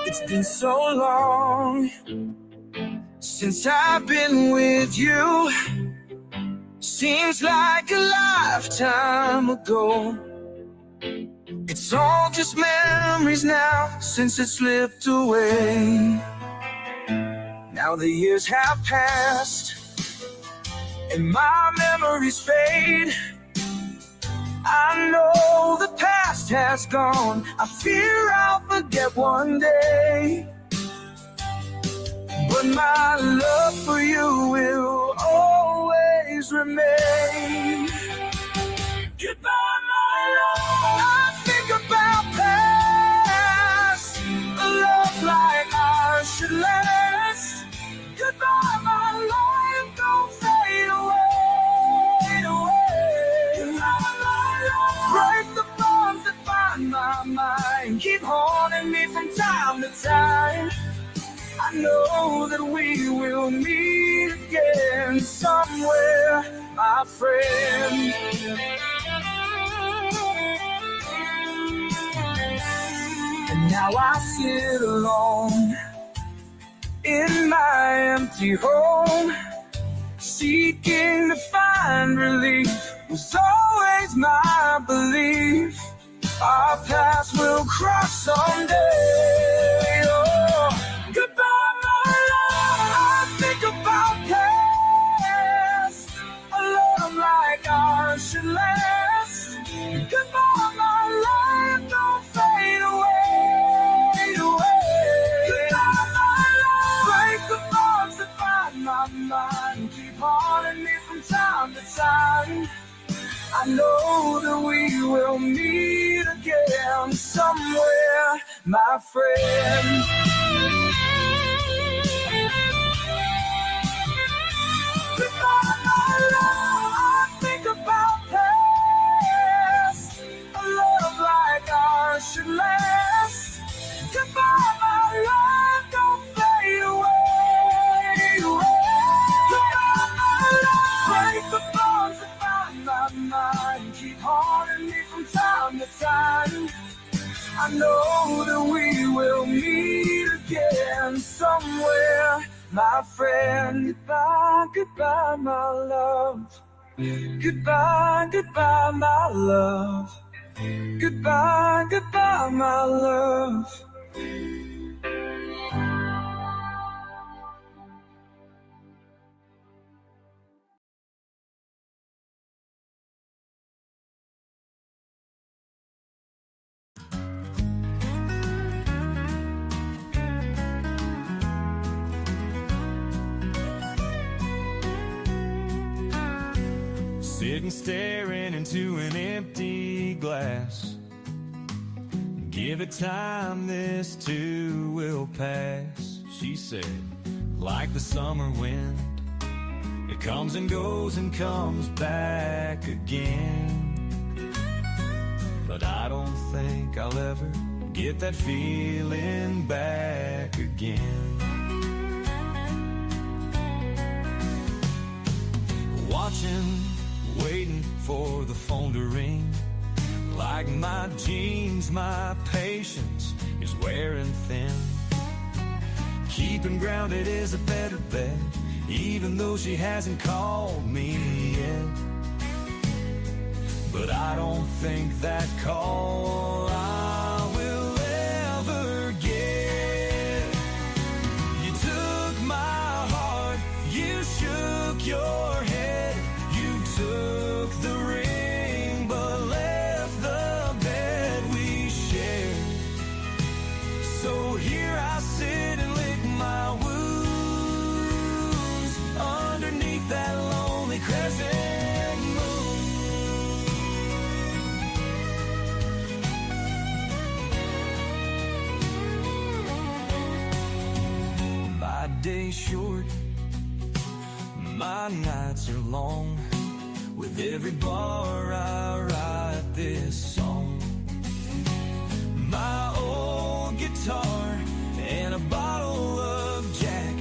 It's been so long since I've been with you. Seems like a lifetime ago. It's all just memories now since it slipped away. Now the years have passed and my memories fade. I know the past has gone. I fear I'll forget one day. But my love for you will always remain. Goodbye, my love. I think about past. A love like ours should last. Goodbye, my life, don't fade away, Goodbye, my love. Break the bonds that bind my mind. Keep haunting me from time to time. I know that we will meet again somewhere, my friend. And now I sit alone in my empty home, seeking to find relief. Was always my belief. Our paths will cross someday. Oh, goodbye, my love. I think about past. A love like ours should last. Goodbye, my life, don't fade away. Goodbye, my love. Break the bonds that bind my mind. Keep haunting me from time to time. I know that we will meet again somewhere, my friend. Goodbye, my love. I think about past. A love like ours should last. Goodbye, my love, don't fade away. Goodbye, my love. Break the bonds that bind my mind. Keep haunting me from time to time. I know that we will meet again somewhere, my friend. Goodbye, goodbye, my love. Goodbye, goodbye, my love. Goodbye, goodbye, my love. Sitting staring into an empty glass. Give it time, this too will pass, she said, like the summer wind. It comes and goes and comes back again. But I don't think I'll ever get that feeling back again. Watching, waiting for the phone to ring. Like my jeans, my patience is wearing thin. Keeping grounded is a better bet, even though she hasn't called me yet. But I don't think that call I will ever get. You took my heart, you shook your head, you took the ring, but left the bed we shared. So here I sit and lick my wounds underneath that lonely crescent moon. My day's short, my nights are long. With every bar I write this song. My old guitar and a bottle of Jack,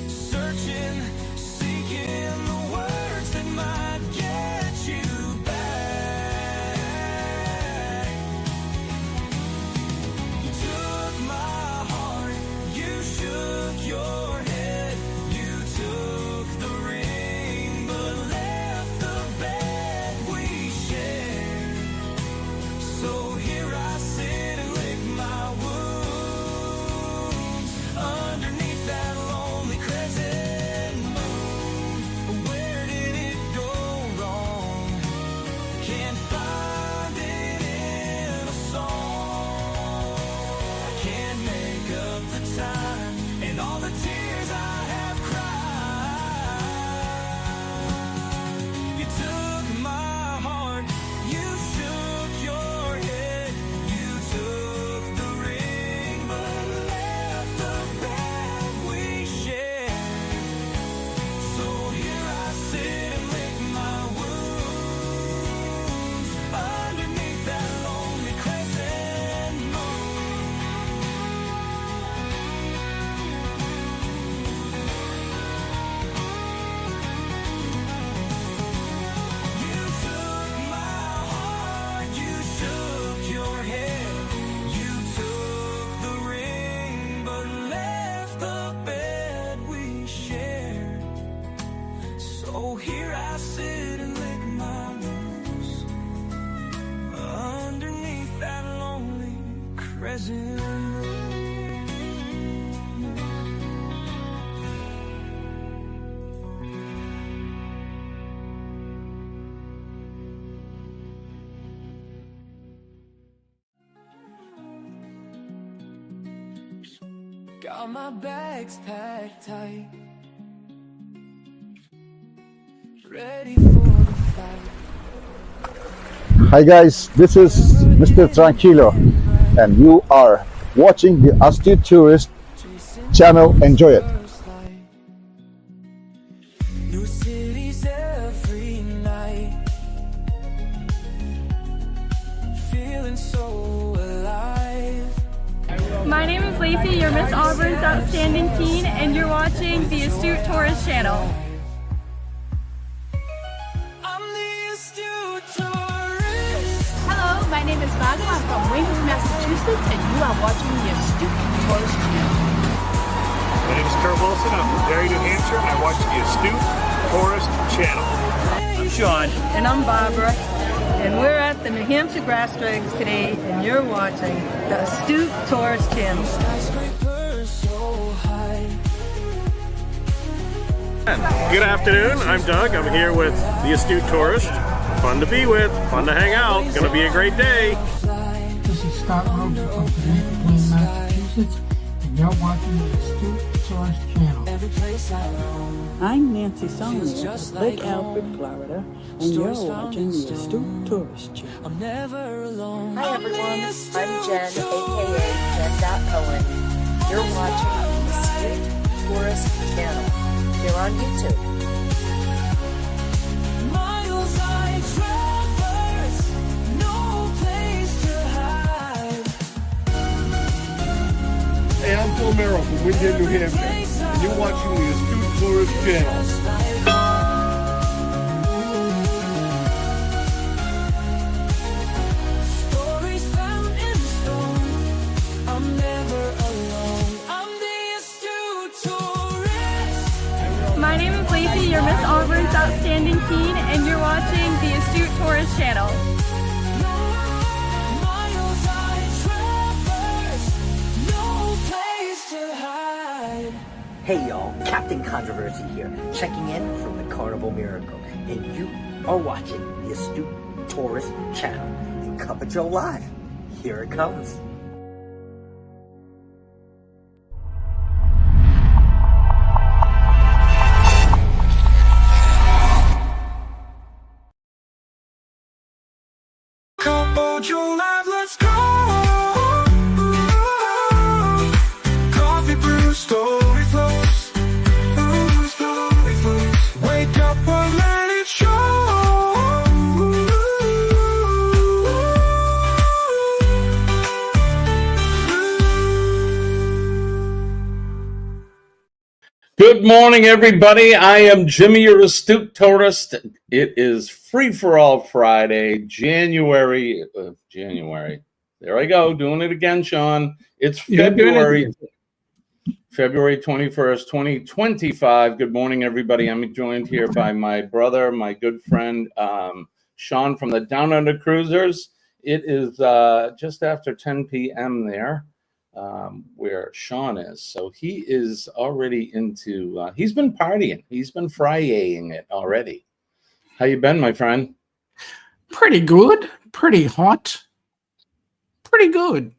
searching, seeking the words that might get you back. You took my heart, Got my bags packed tight, ready for the fight. Hi guys, this is Mr. Tranquilo and you are watching the Astute Tourist channel. Enjoy it. New cities every night, feeling so alive. My name is Lacey, your Miss Auburn's Outstanding Teen, and you're watching the Astute Tourist channel. I'm the Astute Tourist. Hello, my name is Vago. I'm from Weymouth, Massachusetts, and you are watching the Astute Tourist channel. My name is Kurt Wilson. I'm from Derry, New Hampshire, and I watch the Astute Tourist channel. I'm Sean. And I'm Barbara. And we're at the New Hampshire Grass Drags today, and you're watching the Astute Tourist channel. Skyscrapers so high. Good afternoon. I'm Doug. I'm here with the Astute Tourist. Fun to be with. Fun to hang out. It's going to be a great day. This is Scott Rose from Plain, Massachusetts, and you're watching the Astute Tourist channel. Every place I roam. I'm Nancy Solomon of Lake Alfred, Florida, and you're watching the Astute Tourist channel. I'm never alone. Hi everyone, I'm Jen, aka Jen.Cohen. You're watching the Astute Tourist channel here on YouTube. Miles I traverse, no place to hide. Hey, I'm Phil Merrill from Windham, New Hampshire, and you're watching the Astute Tourist channel. Stories found in stone. I'm never alone. I'm the Astute Tourist. My name is Lacey, your Miss Auburn's Outstanding Teen, and you're watching the Astute Tourist channel. Miles I traverse, no place to hide. Hey y'all, Captain Controversy here, checking in from the Carnival Miracle, and you are watching the Astute Tourist channel in Cup of Joe Live. Here it comes. Cup of Joe Live, let's go. Coffee brew, story flows. Story flows. Wake up and let it show. Good morning, everybody. I am Jimmy, your Astute Tourist. It is Free for All Friday, January. There I go, doing it again, Sean. It's February 21st, 2025. Good morning, everybody. I'm joined here by my brother, my good friend, Sean from the Down Under Cruisers. It is just after 10 p.m. there. Where Sean is. So he is already into, he's been partying. He's been frying it already. How you been, my friend? Pretty good, pretty hot, pretty good.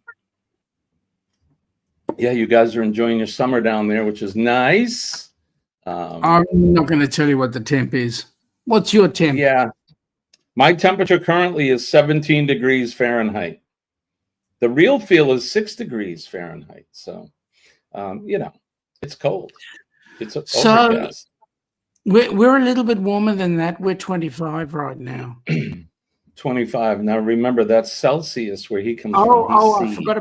Yeah, you guys are enjoying your summer down there, which is nice. I'm not going to tell you what the temp is. What's your temp? Yeah. My temperature currently is 17 degrees Fahrenheit. The real feel is 6 degrees Fahrenheit. So, it's cold. It's overcast. We're a little bit warmer than that. We're 25 right now. 25. Now, remember, that's Celsius where he comes from. I forgot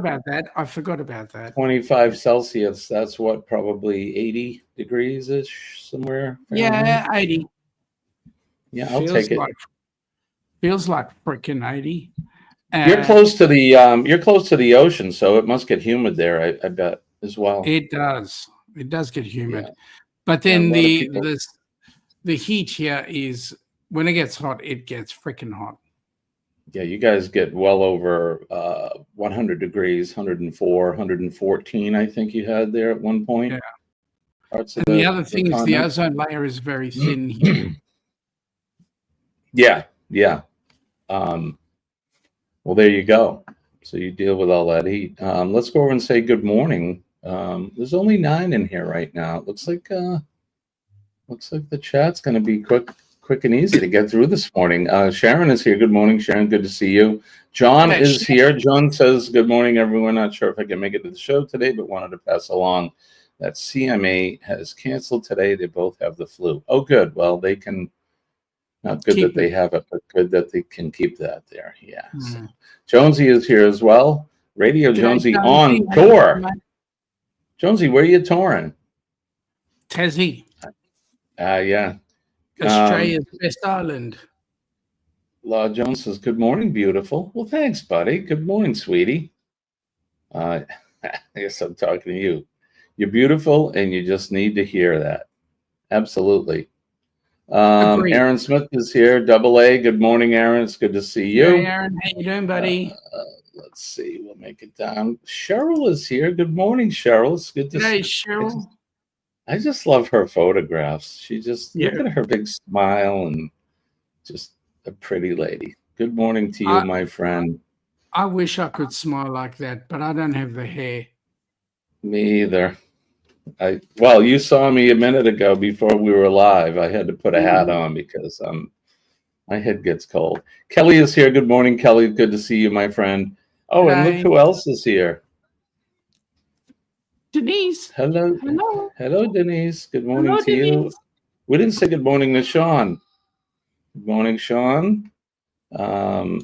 about that. 25 Celsius. That's what, probably 80 degrees-ish somewhere? Fahrenheit? Yeah, 80. Yeah, I'll take it. Feels like freaking 80. You're close to the ocean, so it must get humid there, I bet, as well. It does. It does get humid. Yeah. But then the heat here is, when it gets hot, it gets freaking hot. Yeah, you guys get well over 100 degrees, 104, 114, I think you had there at one point. Yeah. And the other thing is the ozone layer is very thin here. Yeah. Well, there you go. So you deal with all that heat. Let's go over and say good morning There's only 9 in here right now. It looks like the chat's going to be quick and easy to get through this morning. Sharon is here. Good morning, Sharon. Good to see you. John is here. John says, good morning, everyone. Not sure if I can make it to the show today, but wanted to pass along that CMA has canceled today. They both have the flu. Oh, good. Well, they can, not good that they have it, but good that they can keep that there. Yeah. So, Jonesy is here as well. Radio Jonesy on tour. Jonesy, where are you touring? Tassie. Yeah. Australia's best island. Law Jones says, good morning, beautiful. Well, thanks, buddy. Good morning, sweetie. I guess I'm talking to you. You're beautiful, and you just need to hear that. Absolutely. Aaron Smith is here. Double A. Good morning, Aaron. It's good to see you. Hey, Aaron. How you doing, buddy? Let's see. We'll make it down. Cheryl is here. Good morning, Cheryl. It's good to see you. Cheryl. I just love her photographs. She just, look at her big smile and just a pretty lady. Good morning to you, my friend. I wish I could smile like that, but I don't have the hair. Me either. Well, you saw me a minute ago before we were live. I had to put a hat on because my head gets cold. Kelly is here. Good morning, Kelly. Good to see you, my friend. Oh, and look who else is here. Denise. Hello. Hello. Hello, Denise. Good morning to you. We didn't say good morning to Sean. Good morning, Sean. Cheryl,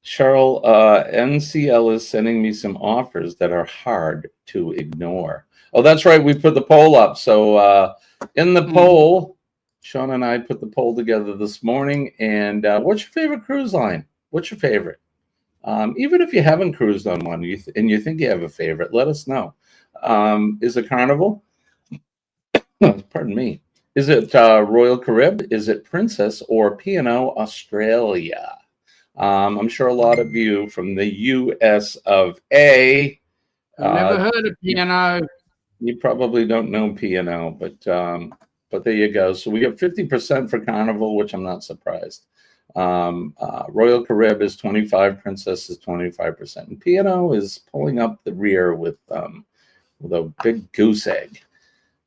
NCL is sending me some offers that are hard to ignore. Oh, that's right. We put the poll up. So in the poll, Sean and I put the poll together this morning. And what's your favorite cruise line? What's your favorite? Even if you haven't cruised on one and you think you have a favorite, let us know. Is it Carnival? Pardon me. Is it Royal Caribbean? Is it Princess or P&O Australia? I'm sure a lot of you from the US of A. Never heard of P&O. You probably don't know P&O, but there you go. So we have 50% for Carnival, which I'm not surprised. Royal Caribbean is 25%, Princess is 25%, and P&O is pulling up the rear with a big goose egg,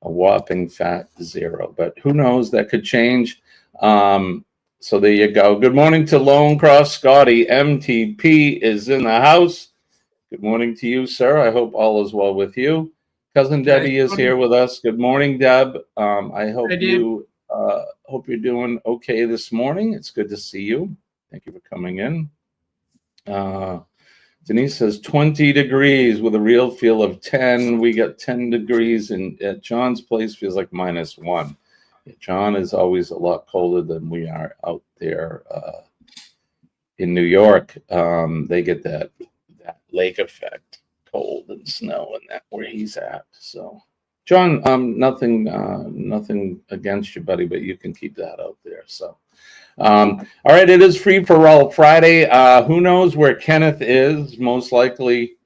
a whopping fat 0. But who knows? That could change. So there you go. Good morning to Lone Cross Scotty. MTP is in the house. Good morning to you, sir. I hope all is well with you. Cousin Debbie is here with us. Good morning, Deb. I hope hope you're doing okay this morning. It's good to see you. Thank you for coming in. Denise says 20 degrees with a real feel of 10. We got 10 degrees, and at John's place feels like -1. John is always a lot colder than we are out there in New York. They get that lake effect, cold and snow, and that where he's at. So, John, nothing against you, buddy, but you can keep that out there. So, all right, it is Free for All Friday. Who knows where Kenneth is? Most likely,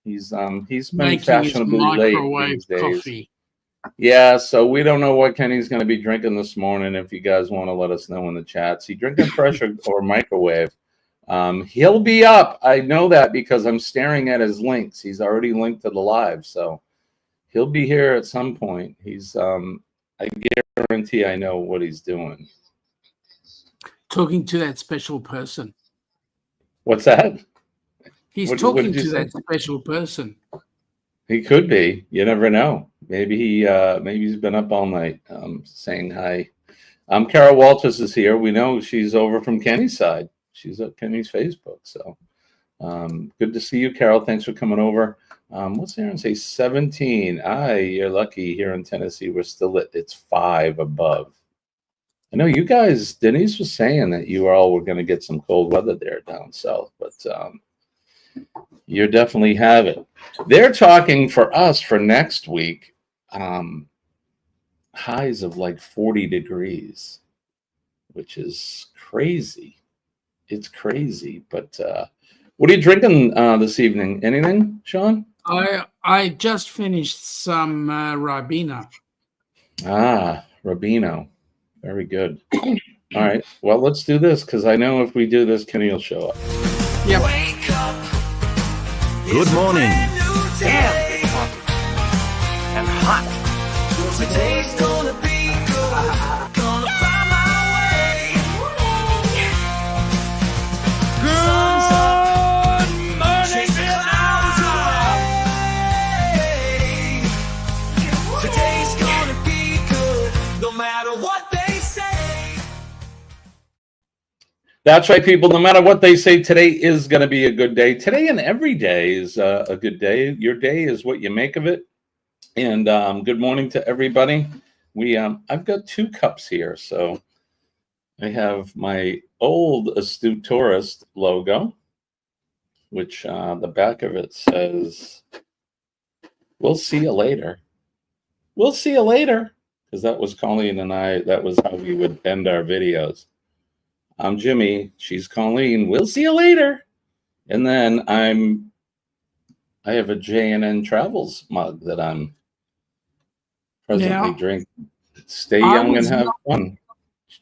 he's been fashionably late these days. Coffee. Yeah, so we don't know what Kenny's going to be drinking this morning. If you guys want to let us know in the chats, he drinking fresh or microwave. He'll be up. I know that because I'm staring at his links. He's already linked to the live, so he'll be here at some point. He's I guarantee I know what he's doing. Talking to that special person. What's that? He's talking to that special person. He could be. You never know. Maybe he's been up all night saying hi. Carol Walters is here. We know she's over from Kenny's side. She's at Kenny's Facebook. So good to see you, Carol. Thanks for coming over. What's Aaron say? 17. You're lucky here in Tennessee. We're still it's 5 above. I know you guys, Denise was saying that you all were going to get some cold weather there down south, but you definitely have it. They're talking for us for next week, highs of like 40 degrees, which is crazy. It's crazy. But what are you drinking this evening? Anything, Sean? I just finished some Ribena. Ribena. Very good. All right. Well, let's do this because I know if we do this, Kenny will show up. Yep. Good morning. That's right, people. No matter what they say, today is going to be a good day. Today and every day is a good day. Your day is what you make of it. And good morning to everybody. I've got 2 cups here. So I have my old Astute Tourist logo, which the back of it says, "We'll see you later." We'll see you later. Because that was Colleen and I. That was how we would end our videos. I'm Jimmy. She's Colleen. We'll see you later. And then I have a J&N Travels mug that I'm presently drinking. Stay young and have fun.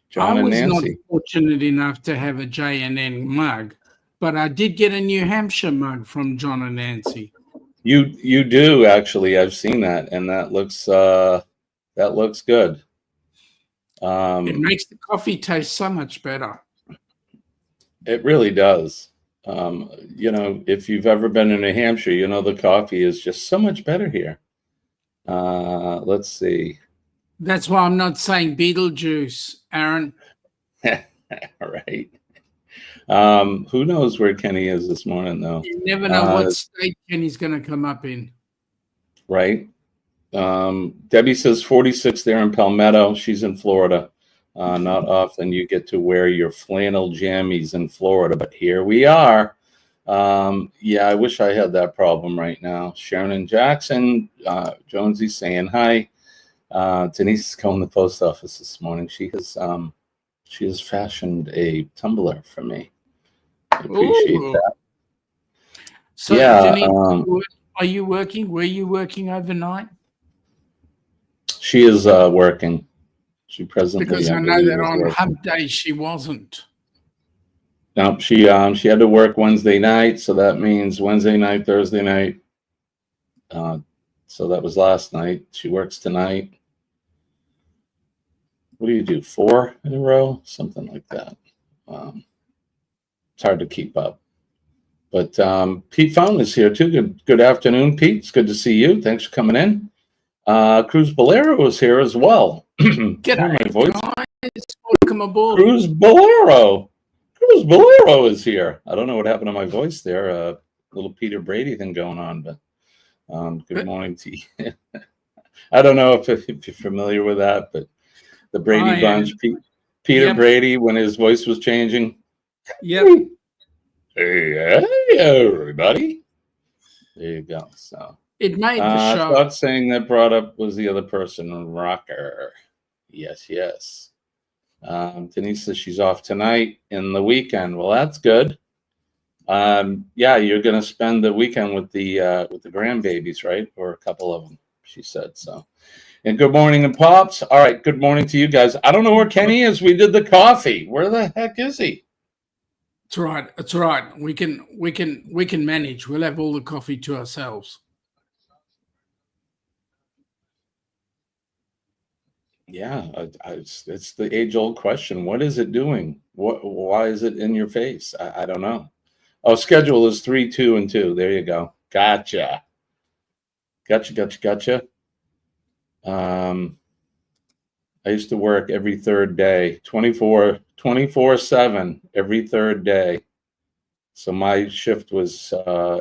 John and Nancy. I was not fortunate enough to have a J&N mug, but I did get a New Hampshire mug from John and Nancy. You do, actually. I've seen that, and that looks good. It makes the coffee taste so much better. It really does. If you've ever been in New Hampshire, you know the coffee is just so much better here. Let's see. That's why I'm not saying Beetlejuice, Aaron. Right. Who knows where Kenny is this morning, though? You never know what state Kenny's going to come up in. Right. Debbie says 46 there in Palmetto. She's in Florida. Not often you get to wear your flannel jammies in Florida, but here we are. Yeah, I wish I had that problem right now. Sharon and Jackson, Jonesy saying hi. Denise is going to the post office this morning. She has fashioned a tumbler for me. I appreciate that. So, yeah, Denise, are you working? Were you working overnight? She is working. She presently, because I know that on Hub Day she wasn't. No, she had to work Wednesday night, so that means Wednesday night, Thursday night. So that was last night. She works tonight. What do you do? 4 in a row, something like that. It's hard to keep up. But Pete Fountain is here too. Good afternoon, Pete. It's good to see you. Thanks for coming in. Cruz Bolero is here as well. G'day, my voice. Guys. Welcome aboard. Cruz Bolero. Cruz Bolero is here. I don't know what happened to my voice there. Little Peter Brady thing going on, but good morning to you. I don't know if you're familiar with that, but the Brady Bunch, Peter Brady, when his voice was changing. Yep. Hey, everybody. There you go. So it made the show. Not saying that brought up was the other person, Rocker. Yes. Denise says she's off tonight in the weekend. Well, that's good. Yeah, you're gonna spend the weekend with the grandbabies, right? Or a couple of them, she said. So, and good morning and pops. All right, good morning to you guys. I don't know where Kenny is. We did the coffee. Where the heck is he? It's right. It's right. We can manage. We'll have all the coffee to ourselves. Yeah, it's the age-old question. What is it doing? Why is it in your face? I don't know. Oh, schedule is 3, 2, and 2. There you go. Gotcha. I used to work every third day, 24/7 every third day. So my shift was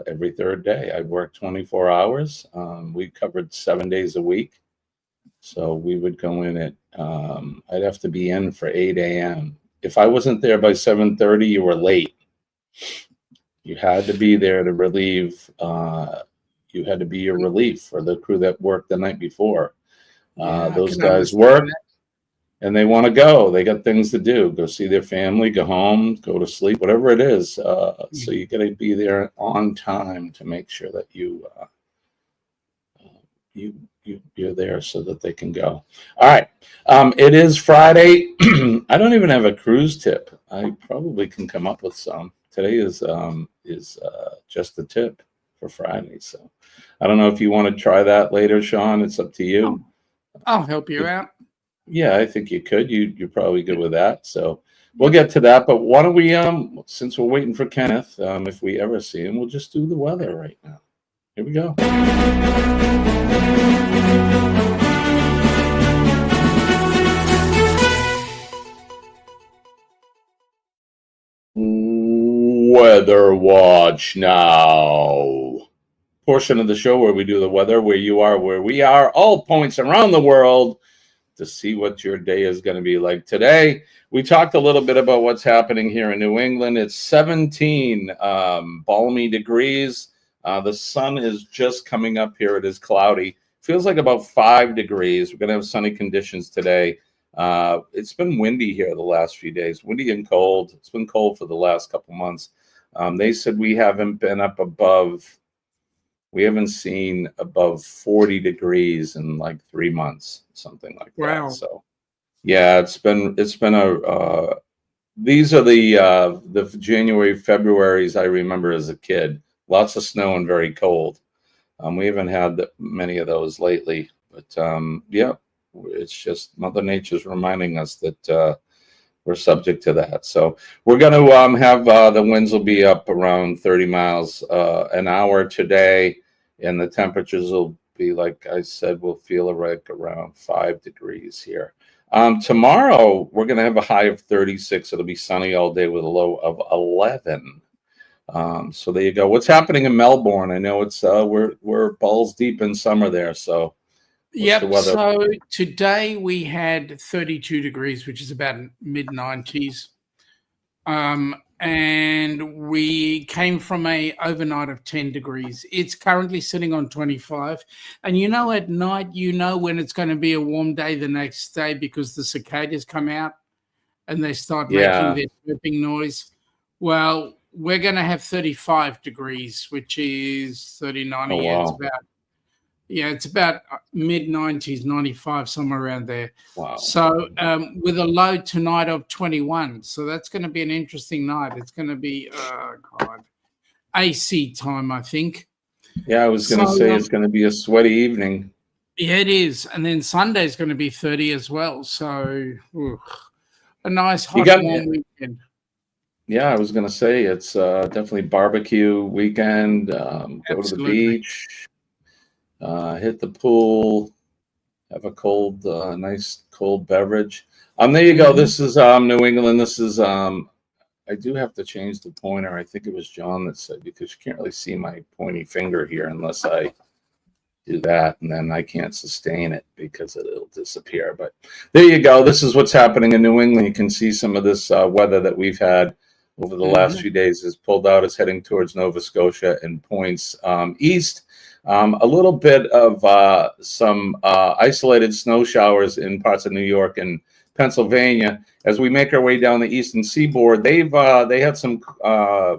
every third day. I worked 24 hours. We covered 7 days a week. So we would go in at, I'd have to be in for 8 a.m. If I wasn't there by 7:30, you were late. You had to be there to relieve, you had to be your relief for the crew that worked the night before. Those guys work and they want to go. They got things to do. Go see their family, go home, go to sleep, whatever it is. So you got to be there on time to make sure that you're there so that they can go. All right. It is Friday. I don't even have a cruise tip. I probably can come up with some. Today is just the tip for Friday. So I don't know if you want to try that later, Sean. It's up to you. I'll help you out. Yeah, I think you could. You're probably good with that. So we'll get to that. But why don't we, since we're waiting for Kenneth, if we ever see him, we'll just do the weather right now. Here we go. Weather Watch now. Portion of the show where we do the weather, where you are, where we are, all points around the world to see what your day is going to be like. Today, we talked a little bit about what's happening here in New England. It's 17 balmy degrees. The sun is just coming up here. It is cloudy. Feels like about 5 degrees. We're going to have sunny conditions today. It's been windy here the last few days, windy and cold. It's been cold for the last couple months. They said we haven't been up above, we haven't seen above 40 degrees in like 3 months, something like that. So yeah, it's been a, these are the January, February's I remember as a kid. Lots of snow and very cold. We haven't had many of those lately, but yeah, it's just Mother Nature's reminding us that we're subject to that. So we're going to have the winds will be up around 30 miles an hour today, and the temperatures will be, like I said, we'll feel like around 5 degrees here. Tomorrow we're going to have a high of 36. It'll be sunny all day with a low of 11. So there you go. What's happening in Melbourne? I know it's we're balls deep in summer there. So yep. So today we had 32 degrees, which is about mid-90s. And we came from a overnight of 10 degrees. It's currently sitting on 25. And you know, at night, you know when it's going to be a warm day the next day because the cicadas come out and they start making their chirping noise. Well, we're going to have 35 degrees, which is 39. Oh, wow. It's about mid-90s, 95, somewhere around there. Wow. So with a low tonight of 21. So that's going to be an interesting night. It's going to be, AC time, I think. Yeah, I was going to say it's going to be a sweaty evening. Yeah, it is. And then Sunday's going to be 30 as well. So a nice hot, warm weekend. Yeah, I was going to say it's definitely barbecue weekend. Go to the beach. Hit the pool, have a cold, nice cold beverage. There you go. This is New England. This is I do have to change the pointer. I think it was John that said, because you can't really see my pointy finger here unless I do that, and then I can't sustain it because it'll disappear. But there you go. This is what's happening in New England. You can see some of this weather that we've had over the last few days is pulled out. It's heading towards Nova Scotia and points east. A little bit of some isolated snow showers in parts of New York and Pennsylvania. As we make our way down the eastern seaboard, they had some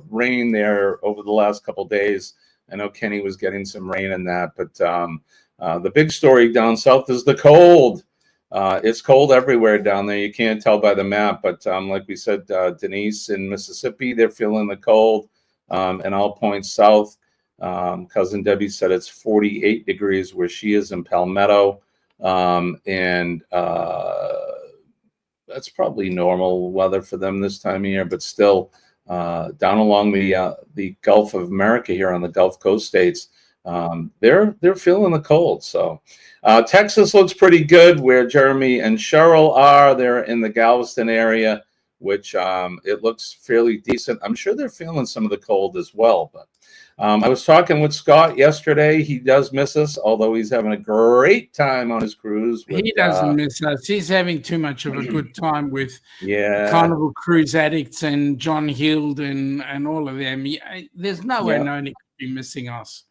rain there over the last couple days. I know Kenny was getting some rain in that, but the big story down south is the cold. It's cold everywhere down there. You can't tell by the map, but like we said, Denise in Mississippi, they're feeling the cold, and all points south. Cousin Debbie said it's 48 degrees where she is in Palmetto, and that's probably normal weather for them this time of year, but still down along the Gulf of America here on the Gulf Coast states, they're feeling the cold. So Texas looks pretty good where Jeremy and Cheryl are. They're in the Galveston area, which it looks fairly decent. I'm sure they're feeling some of the cold as well, but I was talking with Scott yesterday. He does miss us, although he's having a great time on his cruise. He doesn't miss us. He's having too much of a good time with Carnival Cruise Addicts and John Hild and all of them. There's no way no one could be missing us.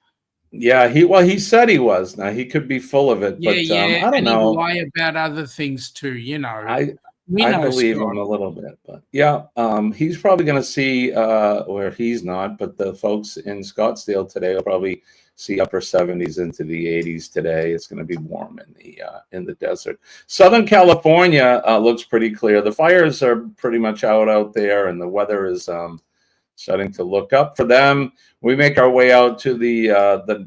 Yeah, he said he was. Now he could be full of it, but I don't know. He lie about other things too. You know, I believe him a little bit, but yeah, he's probably going to see, or he's not, but the folks in Scottsdale today will probably see upper 70s into the 80s today. It's going to be warm in the desert. Southern California looks pretty clear. The fires are pretty much out there, and the weather is starting to look up for them. We make our way out to the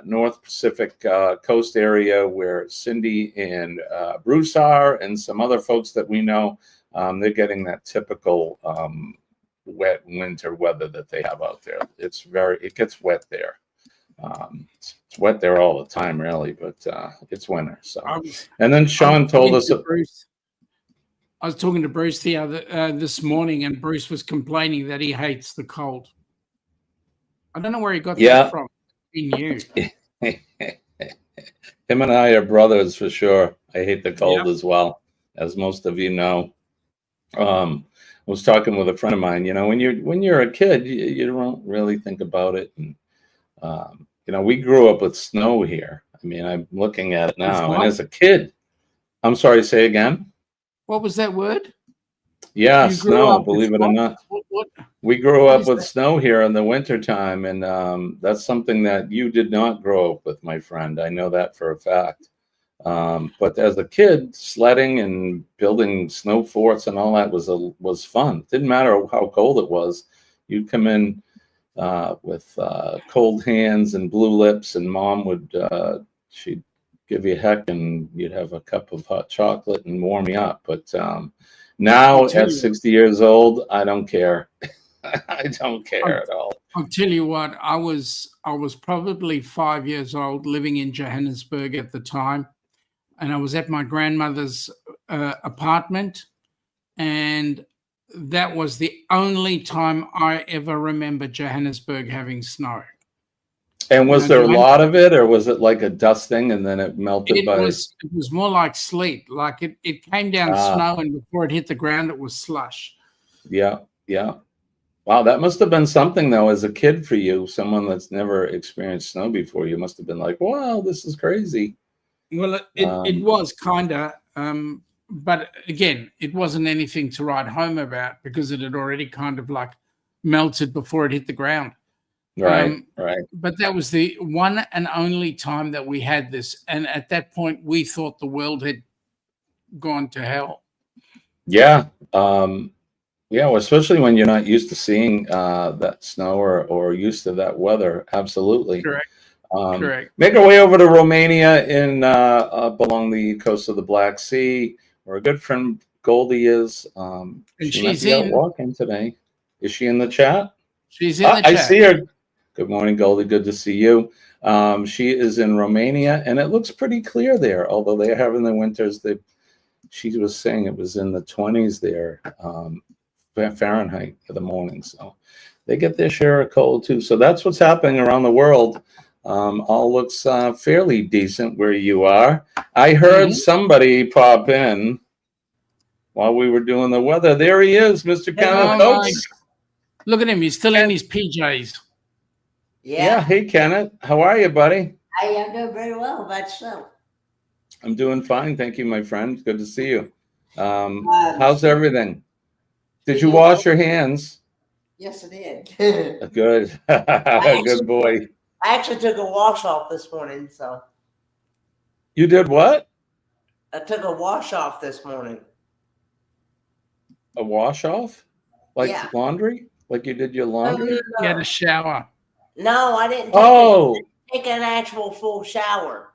North Pacific coast area where Cindy and Bruce are, and some other folks that we know. They're getting that typical wet winter weather that they have out there. It gets wet there. It's wet there all the time, really, but it's winter. So, and then Sean told us. I was talking to Bruce this morning, and Bruce was complaining that he hates the cold. I don't know where he got that from. He knew. Him and I are brothers for sure. I hate the cold as well, as most of you know. I was talking with a friend of mine. You know, when you're a kid, you don't really think about it. And you know, we grew up with snow here. I mean, I'm looking at it now, and as a kid, I'm sorry, say again. What was that word? Yeah, snow. Believe it or not, what? We grew up with snow here in the wintertime, and that's something that you did not grow up with, my friend. I know that for a fact. But as a kid, sledding and building snow forts and all that was fun. Didn't matter how cold it was. You'd come in with cold hands and blue lips, and Mom would she'd give you a heck, and you'd have a cup of hot chocolate and warm you up. But now at 60 years old, I don't care. I don't care at all. I'll tell you what, I was probably 5 years old, living in Johannesburg at the time, and I was at my grandmother's apartment, and that was the only time I ever remember Johannesburg having snow. And was there a lot of it, or was it like a dusting and then it melted? It was more like sleet. Like it came down snow, and before it hit the ground, it was slush. Yeah, yeah. Wow, that must have been something, though, as a kid for you, someone that's never experienced snow before. You must have been like, wow, this is crazy. Well, it was kind of, but again, it wasn't anything to write home about because it had already kind of like melted before it hit the ground. Right, right. But that was the one and only time that we had this. And at that point, we thought the world had gone to hell. Yeah. Yeah, well, especially when you're not used to seeing that snow or used to that weather. Absolutely. Correct. Correct. Make our way over to Romania up along the coast of the Black Sea, where a good friend Goldie is. And she might she's be out walking today. Is she in the chat? She's in the chat. I see her. Good morning, Goldie. Good to see you. She is in Romania, and it looks pretty clear there, although they're having the winters. She was saying it was in the 20s there. Fahrenheit for the morning, so they get their share of cold too. So that's what's happening around the world. All looks fairly decent where you are. I heard somebody pop in while we were doing the weather. There he is, Mr. Kenneth Oates. Look at him. He's still in his PJs. Yeah. Hey, Kenneth. How are you, buddy? I am doing very well. How about yourself? I'm doing fine. Thank you, my friend. Good to see you. How's everything? Did you wash your hands? Yes, I did. Good. Good boy. I actually took a wash off this morning, so. You did what? I took a wash off this morning. A wash off? Like laundry? Like you did your laundry? You had a shower. No, I didn't take an actual full shower.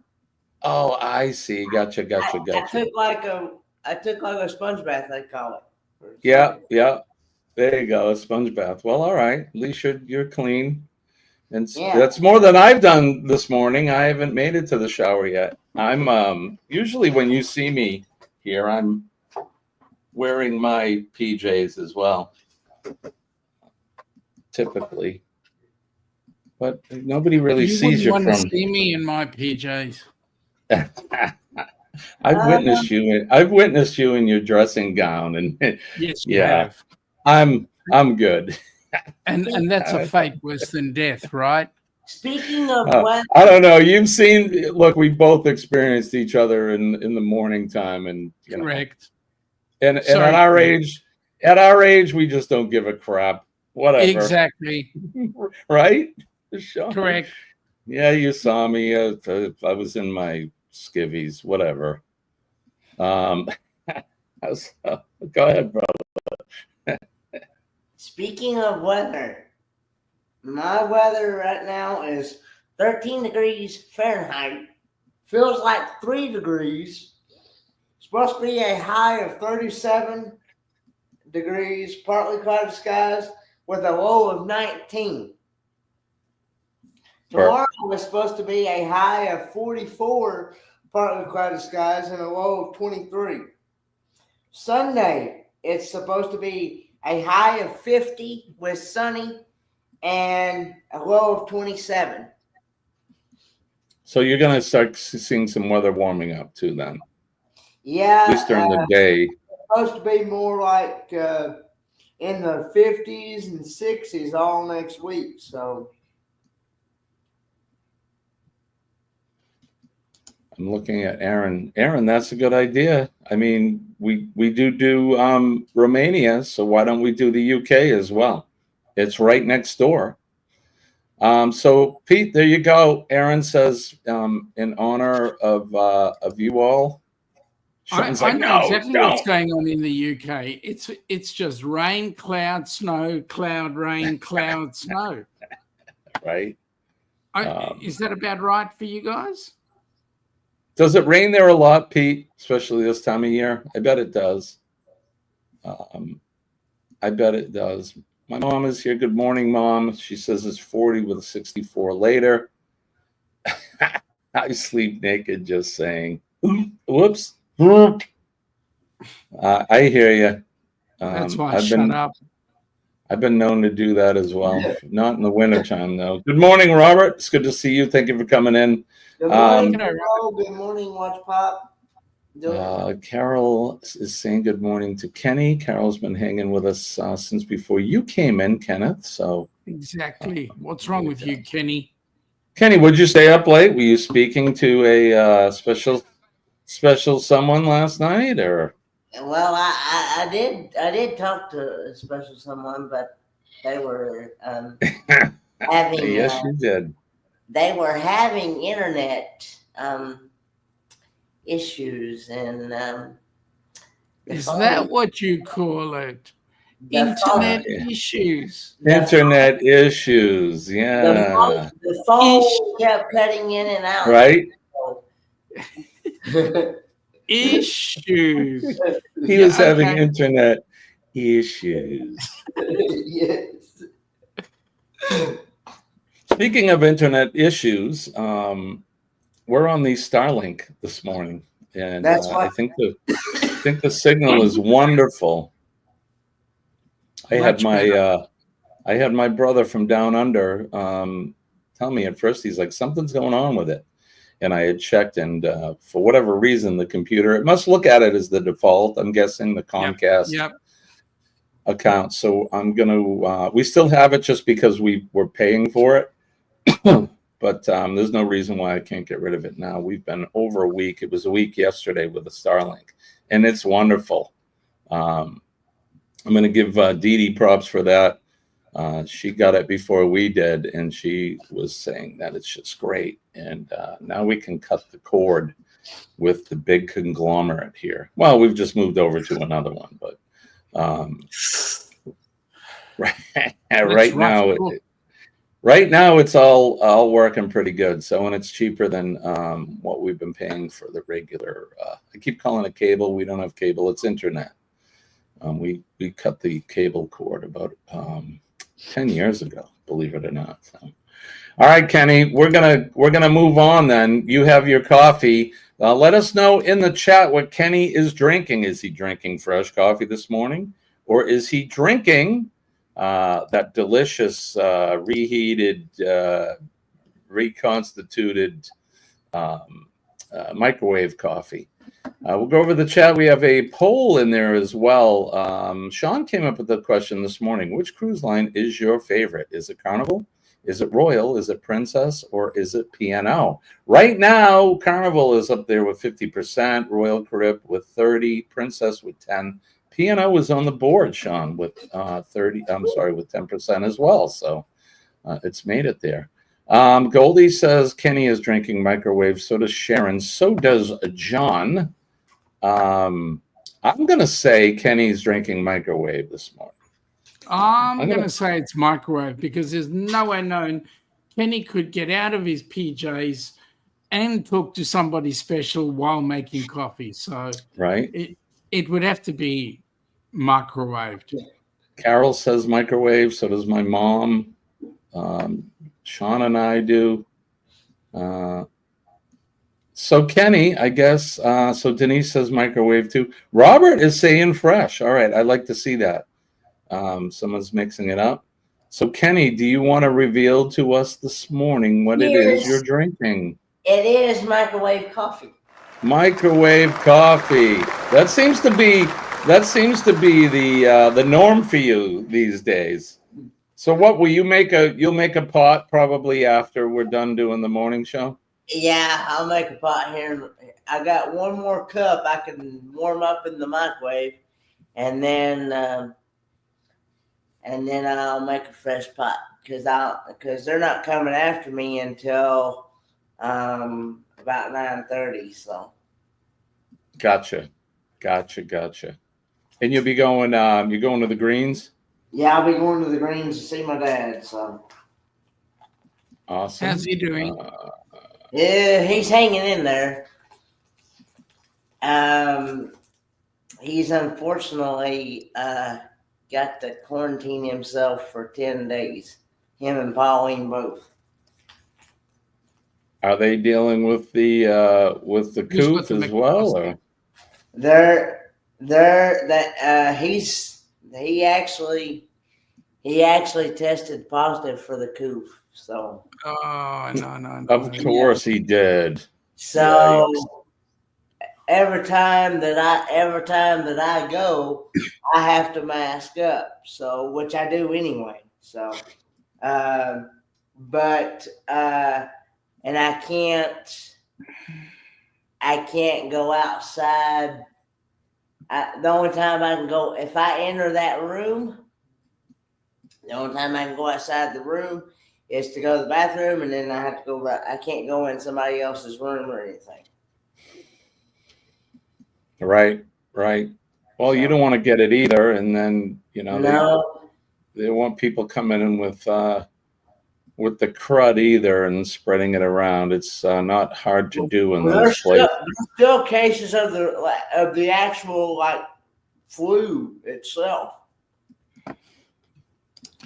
Oh, I see. Gotcha. I took like a sponge bath, they call it. Yeah. There you go, a sponge bath. Well, all right. At least you're clean. And that's more than I've done this morning. I haven't made it to the shower yet. I'm usually when you see me here, I'm wearing my PJs as well. Typically. But nobody really sees you from. You wouldn't want to see me in my PJs. I've witnessed you in your dressing gown, and yes, you have. I'm good. And that's a fate worse than death, right? Speaking of weather, I don't know. You've seen. Look, we both experienced each other in the morning time, and correct. And at our age, we just don't give a crap. Whatever. Exactly. Right. Correct. Yeah, you saw me. I was in my skivvies, whatever. Go ahead, brother. Speaking of weather, my weather right now is 13 degrees Fahrenheit. Feels like 3 degrees. Supposed to be a high of 37 degrees, partly cloudy skies, with a low of 19. Tomorrow is supposed to be a high of 44, partly cloudy skies, and a low of 23. Sunday, it's supposed to be a high of 50 with sunny and a low of 27. So you're going to start seeing some weather warming up too then. Yeah. At least during the day. It's supposed to be more like in the 50s and 60s all next week. So I'm looking at Aaron. Aaron, that's a good idea. I mean, we do Romania, so why don't we do the UK as well? It's right next door. So Pete, there you go. Aaron says, in honor of you all. Sean's I know exactly don't. what's going on in the UK. It's just rain, cloud, snow, cloud, rain, cloud, snow. Right. Is that about right for you guys? Does it rain there a lot, Pete? Especially this time of year? I bet it does. I bet it does. My mom is here. Good morning, Mom. She says it's 40 with a 64 later. I sleep naked just saying, whoops. I hear you. That's why shut up. I've been known to do that as well. Not in the wintertime, though. Good morning, Robert. It's good to see you. Thank you for coming in. good morning, good morning, Watch Pop. Carol is saying good morning to Kenny. Carol's been hanging with us since before you came in, Kenneth. So exactly. What's wrong with you, Kenny? Kenny, would you stay up late? Were you speaking to a special someone last night, or? Well, I did talk to a special someone, but they were having. Yes, you did. They were having internet issues, and is that what you call it? Internet issues. Internet issues. Yeah. The phone kept cutting in and out. Right. Issues. He was having internet issues. Yes. Speaking of internet issues, we're on the Starlink this morning, and I think the signal is wonderful. I had my brother from down under tell me at first, he's like, something's going on with it. And I had checked, and for whatever reason, the computer, it must look at it as the default, I'm guessing, the Comcast account. So I'm going to, we still have it just because we were paying for it. But there's no reason why I can't get rid of it now. We've been over a week. It was a week yesterday with the Starlink, and it's wonderful. I'm going to give Dee Dee props for that. She got it before we did, and she was saying that it's just great. And now we can cut the cord with the big conglomerate here. Well, we've just moved over to another one, but right now it's all working pretty good. So, and it's cheaper than what we've been paying for the regular. I keep calling it cable. We don't have cable. It's internet. We cut the cable cord about 10 years ago, believe it or not. So, all right, Kenny, we're gonna move on then. You have your coffee. Let us know in the chat what Kenny is drinking. Is he drinking fresh coffee this morning, or is he drinking that delicious reheated, reconstituted microwave coffee? We'll go over the chat. We have a poll in there as well. Sean came up with the question this morning. Which cruise line is your favorite? Is it Carnival? Is it Royal? Is it Princess? Or is it P&O? Right now, Carnival is up there with 50%, Royal Carib with 30%, Princess with 10%. P&O is on the board, Sean, with 10% as well. So it's made it there. Goldie says Kenny is drinking microwave. So does Sharon. So does John. I'm going to say Kenny's drinking microwave this morning. I'm going to say it's microwave because there's no way known Kenny could get out of his PJs and talk to somebody special while making coffee. So right, it would have to be microwaved. Carol says microwave. So does my mom. Sean and I do. So Kenny, I guess. So Denise says microwave too. Robert is saying fresh. All right, I'd like to see that. Someone's mixing it up. So Kenny, do you want to reveal to us this morning what it is you're drinking? It is microwave coffee. Microwave coffee. That seems to be the norm for you these days. So what will you make you'll make a pot probably after we're done doing the morning show? Yeah, I'll make a pot here. I got one more cup I can warm up in the microwave, and then I'll make a fresh pot because they're not coming after me until about 9:30. So. Gotcha. And you'll be going. You're going to the Greens. Yeah, I'll be going to the Greens to see my dad. So. Awesome. How's he doing? Yeah, he's hanging in there. He's unfortunately got to quarantine himself for 10 days. Him and Pauline both. Are they dealing with the coop as well? Or? He actually tested positive for the coop. So. Oh no! Of course he did. So every time that I go, I have to mask up. So which I do anyway. So, and I can't go outside. The only time I can go, if I enter that room, the only time I can go outside the room is to go to the bathroom, and then I have to go. I can't go in somebody else's room or anything. Right. Well, you don't want to get it either, and then they want people coming in with the crud either and spreading it around. It's not hard to do in those places. There's still cases of the actual flu itself.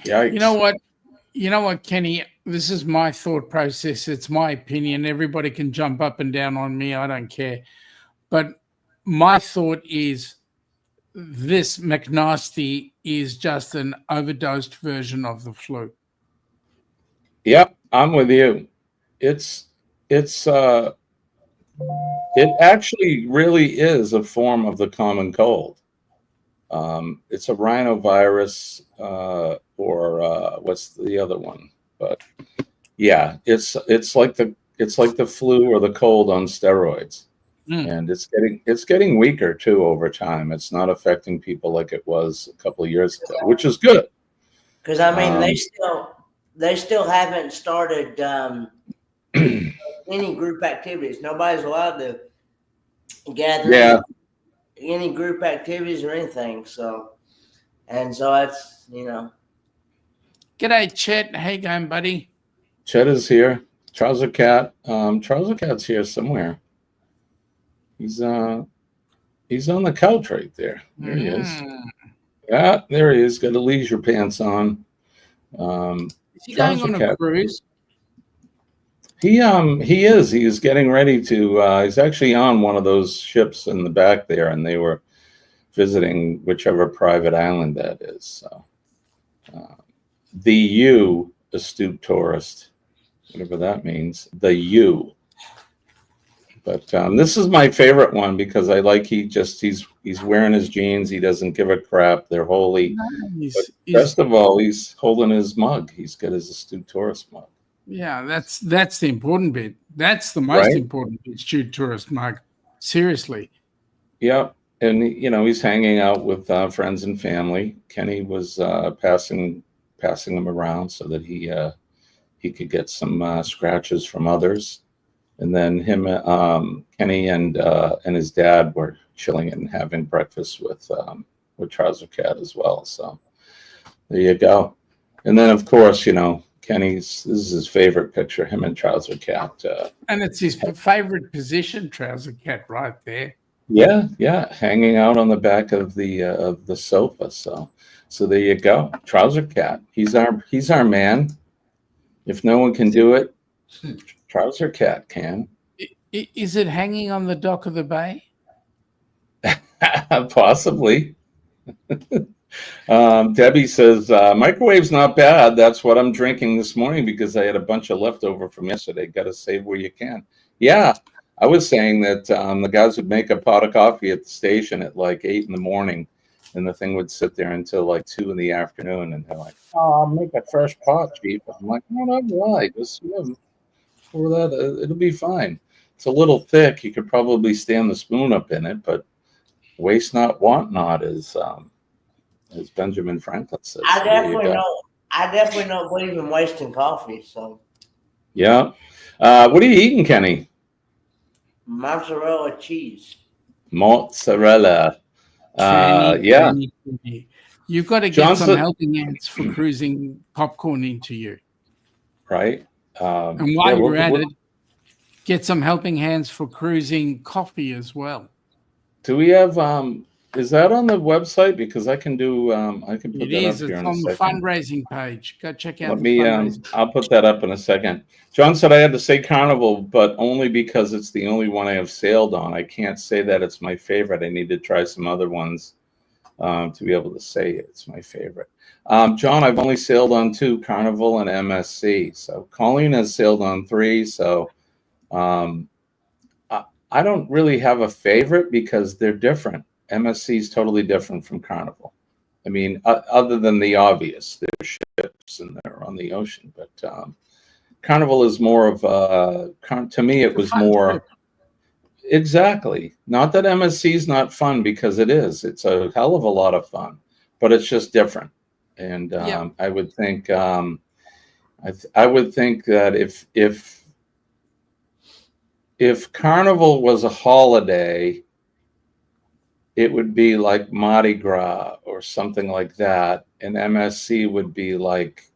Yikes. You know what, Kenny? This is my thought process. It's my opinion. Everybody can jump up and down on me. I don't care. But my thought is this McNasty is just an overdosed version of the flu. Yep, I'm with you. It actually really is a form of the common cold. It's a rhinovirus, or what's the other one? But yeah, it's like the flu or the cold on steroids, and it's getting weaker too over time. It's not affecting people like it was a couple of years ago, which is good. Because they still haven't started any group activities. Nobody's allowed to gather any group activities or anything. So that's G'day, Chet. How you going, buddy? Chet is here. Trouser Cat. Trouser Cat's here somewhere. He's on the couch right there. There he is. Yeah, there he is. Got the leisure pants on. Is he going on a cruise? He is. He is getting ready to. He's actually on one of those ships in the back there, and they were visiting whichever private island that is. So, the astute tourist, whatever that means. The U. But this is my favorite one because I like he's wearing his jeans. He doesn't give a crap. They're holy. Best of all, he's holding his mug. He's got his astute tourist mug. Yeah, that's the important bit. That's the most important bit, astute tourist mug. Seriously. Yeah, and he's hanging out with friends and family. Kenny was passing him around so that he could get some scratches from others. And then Kenny and his dad were chilling and having breakfast with Trouser Cat as well. So there you go. And then, of course, this is his favorite picture, him and Trouser Cat. And it's his favorite position, Trouser Cat, right there. Yeah, hanging out on the back of the sofa. So there you go, Trouser Cat. He's our man. If no one can do it, Trouser Cat can. Is it hanging on the dock of the bay? Possibly. Debbie says, microwave's not bad. That's what I'm drinking this morning because I had a bunch of leftover from yesterday. Got to save where you can. Yeah, I was saying that the guys would make a pot of coffee at the station at like 8 in the morning, and the thing would sit there until like 2 in the afternoon. And they're like, "Oh, I'll make a fresh pot, Chief." I'm like, "No, not why. Just pour that. It'll be fine. It's a little thick. You could probably stand the spoon up in it, but waste not, want not, as Benjamin Franklin says. I So there you definitely go. know. I definitely don't believe in wasting coffee. So Yeah. What are you eating, Kenny? mozzarella cheese. Mozzarella. Kenny, Yeah. Kenny. You've got to get Johnson- some helping hands for cruising popcorn into you. Right. And while you're at it, get some helping hands for cruising coffee as well. Do we have? Is that on the website? Because I can do. I can put It that is. up here It's in a on the second. fundraising page. Go check out Let the me. fundraising. I'll put that up in a second. John said I had to say Carnival, but only because it's the only one I have sailed on. I can't say that it's my favorite. I need to try some other ones to be able to say it's my favorite. John, I've only sailed on 2, Carnival and MSC. So Colleen has sailed on 3. So I don't really have a favorite because they're different. MSC is totally different from Carnival. I mean, other than the obvious, they're ships and they're on the ocean. But Carnival is more of to me, it was more. Exactly. Not that MSC is not fun, because it is. It's a hell of a lot of fun, but it's just different. And I would think I would think that if Carnival was a holiday, it would be like Mardi Gras or something like that, and MSC would be like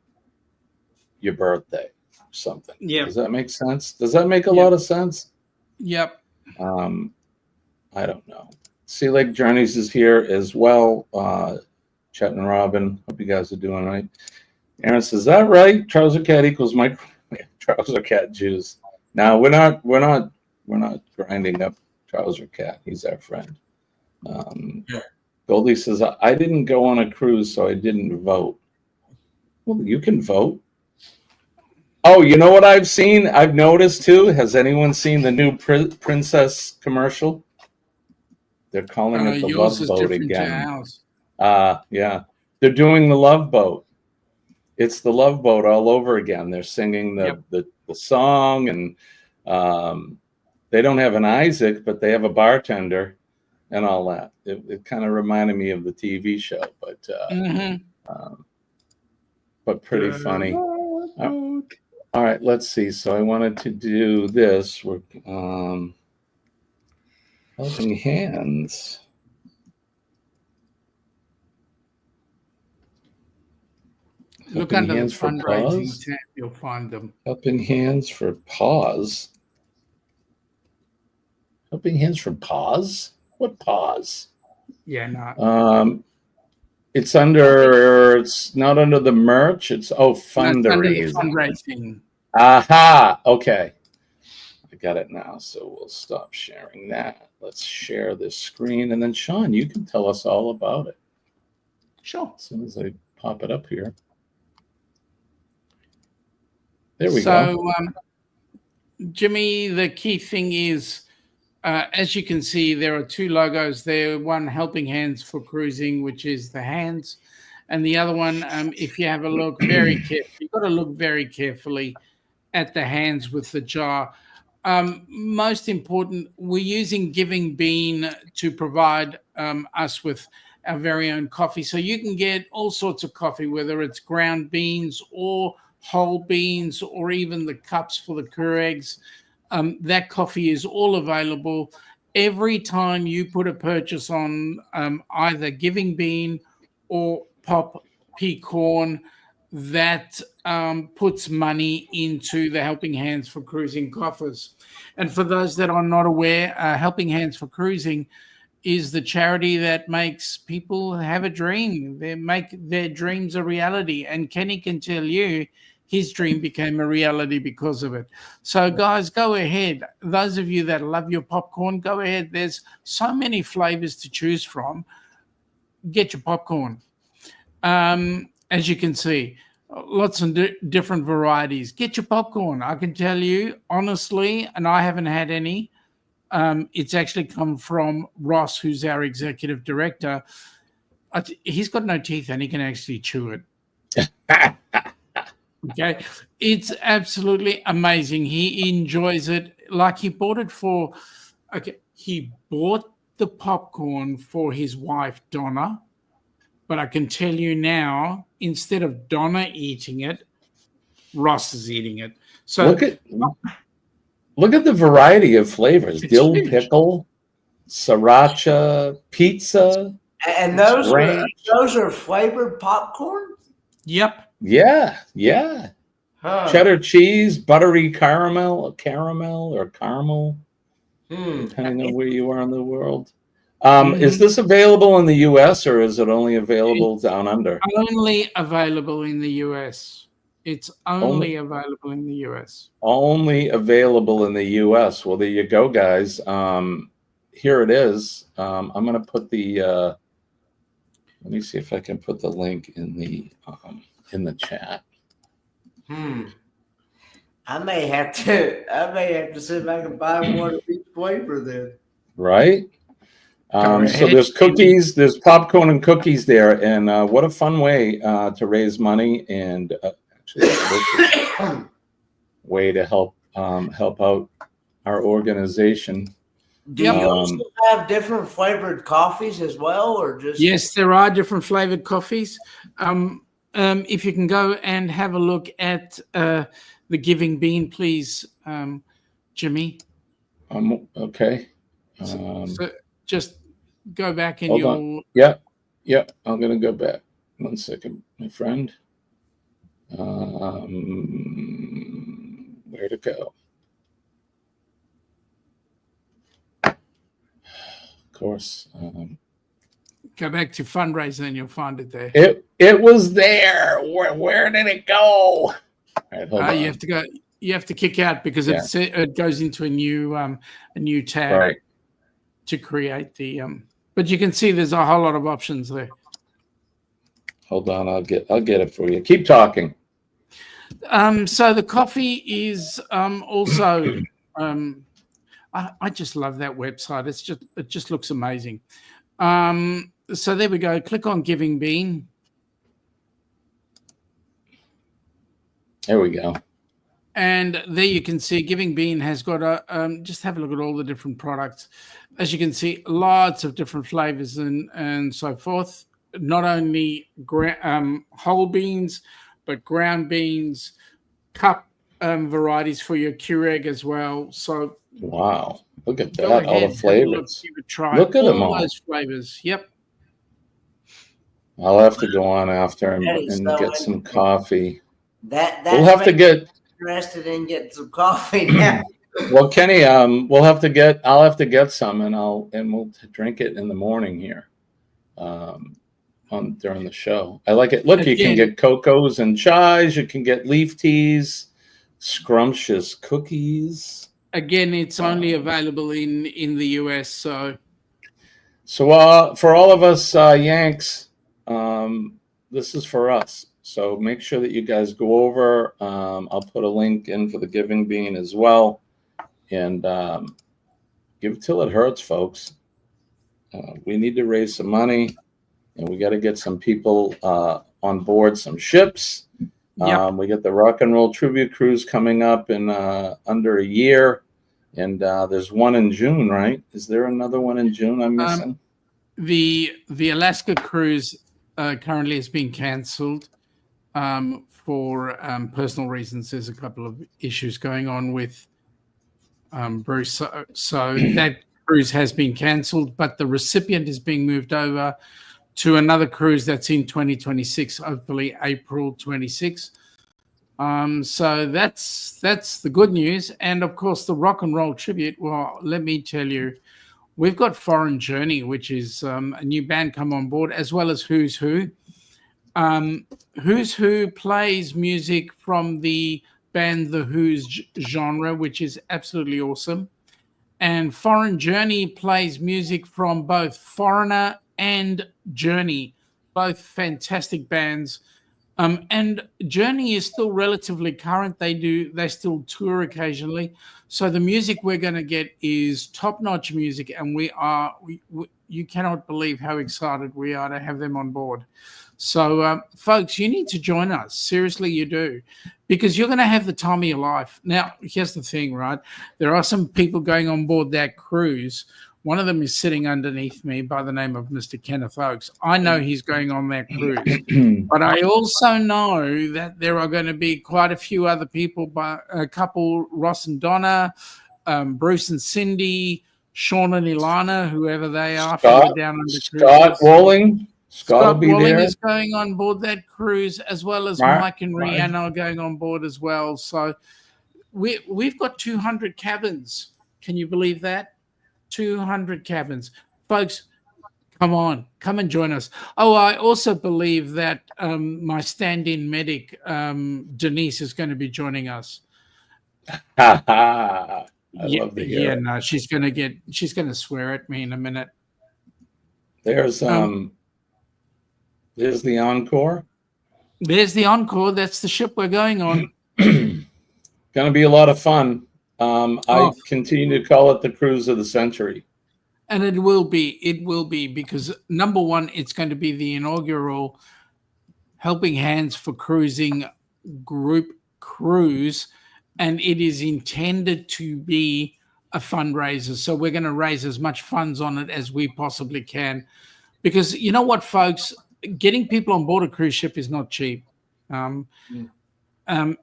your birthday or something. Yeah. Does that make sense? Does that make a lot of sense? Yep. I don't know. Sea Lake Journeys is here as well. Chet and Robin, hope you guys are doing right. Aaron says, "Is that right? Trouser Cat equals micro Trouser Cat juice." Now we're not grinding up Trouser Cat. He's our friend. Goldie says, "I didn't go on a cruise, so I didn't vote." Well, you can vote. Oh, you know what I've seen? I've noticed too. Has anyone seen the new Princess commercial? They're calling it the yours Love is Boat different again. to ours. Yeah. They're doing the Love Boat. It's the Love Boat all over again. They're singing the song, and they don't have an Isaac, but they have a bartender and all that. It kind of reminded me of the TV show, but pretty funny. All right, let's see. So I wanted to do this. We're helping hands. Look under the fundraising tab, you'll find them. Helping Hands for Pause. Helping Hands for Pause? What pause? Yeah, no. It's not under the merch. It's fundraising. Fundraising. Aha. Okay. I got it now. So we'll stop sharing that. Let's share this screen. And then Sean, you can tell us all about it. Sure. As soon as I pop it up here. There we go. So, Jimmy, the key thing is, as you can see, there are 2 logos there. One, Helping Hands for Cruising, which is the hands. And the other one, if you have a look very carefully, you've got to look very carefully at the hands with the jar. Most important, we're using Giving Bean to provide us with our very own coffee. So you can get all sorts of coffee, whether it's ground beans or whole beans, or even the cups for the Keurigs. That coffee is all available. Every time you put a purchase on either Giving Bean or Pop Pecan, that puts money into the Helping Hands for Cruising coffers. And for those that are not aware, Helping Hands for Cruising is the charity that makes people have a dream. They make their dreams a reality. And Kenny can tell you, his dream became a reality because of it. So, guys, go ahead. Those of you that love your popcorn, go ahead. There's so many flavors to choose from. Get your popcorn. As you can see, lots of different varieties. Get your popcorn. I can tell you honestly, and I haven't had any. It's actually come from Ross, who's our executive director. He's got no teeth and he can actually chew it. Okay. It's absolutely amazing. He enjoys it. Like he bought it for, he bought the popcorn for his wife, Donna. But I can tell you now, instead of Donna eating it, Ross is eating it. So look at the variety of flavors: dill huge. pickle, sriracha, pizza, and those are flavored popcorn. Yep. Yeah. Huh. Cheddar cheese, buttery caramel, or caramel, depending on where you are in the world. Is this available in the U.S. or is it only available down under? Only available in the U.S. It's only available in the U.S. Only available in the U.S. Well, there you go, guys. Here it is. I'm going to put the. Let me see if I can put the link in the chat. I may have to sit back and buy one of each flavor then. Right. So there's cookies, there's popcorn and cookies there, and what a fun way to raise money and actually a way to help out our organization. Do you also have different flavored coffees as well, or just? Yes, there are different flavored coffees. If you can go and have a look at the Giving Bean, please, Jimmy. Okay. So just go back and hold you'll. on. Yep. I'm gonna go back. 1 second, my friend. Where to go? Of course. Go back to fundraiser and you'll find it there. It was there. Where did it go? All right, hold on. You have to go. You have to kick out because it goes into a new tab to create the. But you can see there's a whole lot of options there. Hold on, I'll get it for you. Keep talking. So the coffee is also. I just love that website. It just looks amazing. So there we go. Click on Giving Bean. There we go. And there you can see Giving Bean has got just have a look at all the different products. As you can see, lots of different flavors and so forth. Not only whole beans, but ground beans, cup varieties for your Keurig as well. So wow, look at that! All the flavors. Look at them all. Those flavors. Yep. I'll have to go on after and get some coffee. That's we'll have to get interested in getting some coffee now. Well, Kenny, I'll have to get some, and we'll drink it in the morning here, during the show. I like it. Look, you can get cocos and chais. You can get leaf teas, scrumptious cookies. Again, it's only available in the US. So for all of us Yanks, this is for us. So make sure that you guys go over. I'll put a link in for the Giving Bean as well. And give till it hurts, folks. We need to raise some money, and we got to get some people on board some ships. Yep. We got the Rock and Roll Tribute Cruise coming up in under a year, and there's one in June, right? Is there another one in June I'm missing? The Alaska cruise currently has been cancelled for personal reasons. There's a couple of issues going on with Bruce. So that cruise has been cancelled, but the recipient is being moved over to another cruise that's in 2026, hopefully April 26. So that's the good news. And of course, the Rock and Roll Tribute. Well, let me tell you, we've got Foreign Journey, which is a new band come on board, as well as Who's Who. Who's Who plays music from the band The Who's genre, which is absolutely awesome. And Foreign Journey plays music from both Foreigner and Journey, both fantastic bands. And Journey is still relatively current. They still tour occasionally. So the music we're going to get is top-notch music, and you cannot believe how excited we are to have them on board. So, folks, you need to join us. Seriously, you do, because you're going to have the time of your life. Now, here's the thing, right? There are some people going on board that cruise. One of them is sitting underneath me by the name of Mr. Kenneth Oakes. I know he's going on that cruise, but I also know that there are going to be quite a few other people, by a couple, Ross and Donna, Bruce and Cindy, Sean and Ilana, whoever they are. Scott, down under Scott Walling. Scott will be Walling there. is going on board that cruise, as well as Mike and Rihanna are going on board as well. So we've got 200 cabins. Can you believe that? 200 cabins. Folks, come on. Come and join us. Oh, I also believe that my stand-in medic, Denise, is going to be joining us. I love to hear it. No, she's going to swear at me in a minute. There's the Encore. There's the Encore. That's the ship we're going on. Going to be a lot of fun. I continue to call it the cruise of the century. And it will be because, number one, it's going to be the inaugural Helping Hands for Cruising group cruise, and it is intended to be a fundraiser. So we're going to raise as much funds on it as we possibly can, because you know what, folks, getting people on board a cruise ship is not cheap.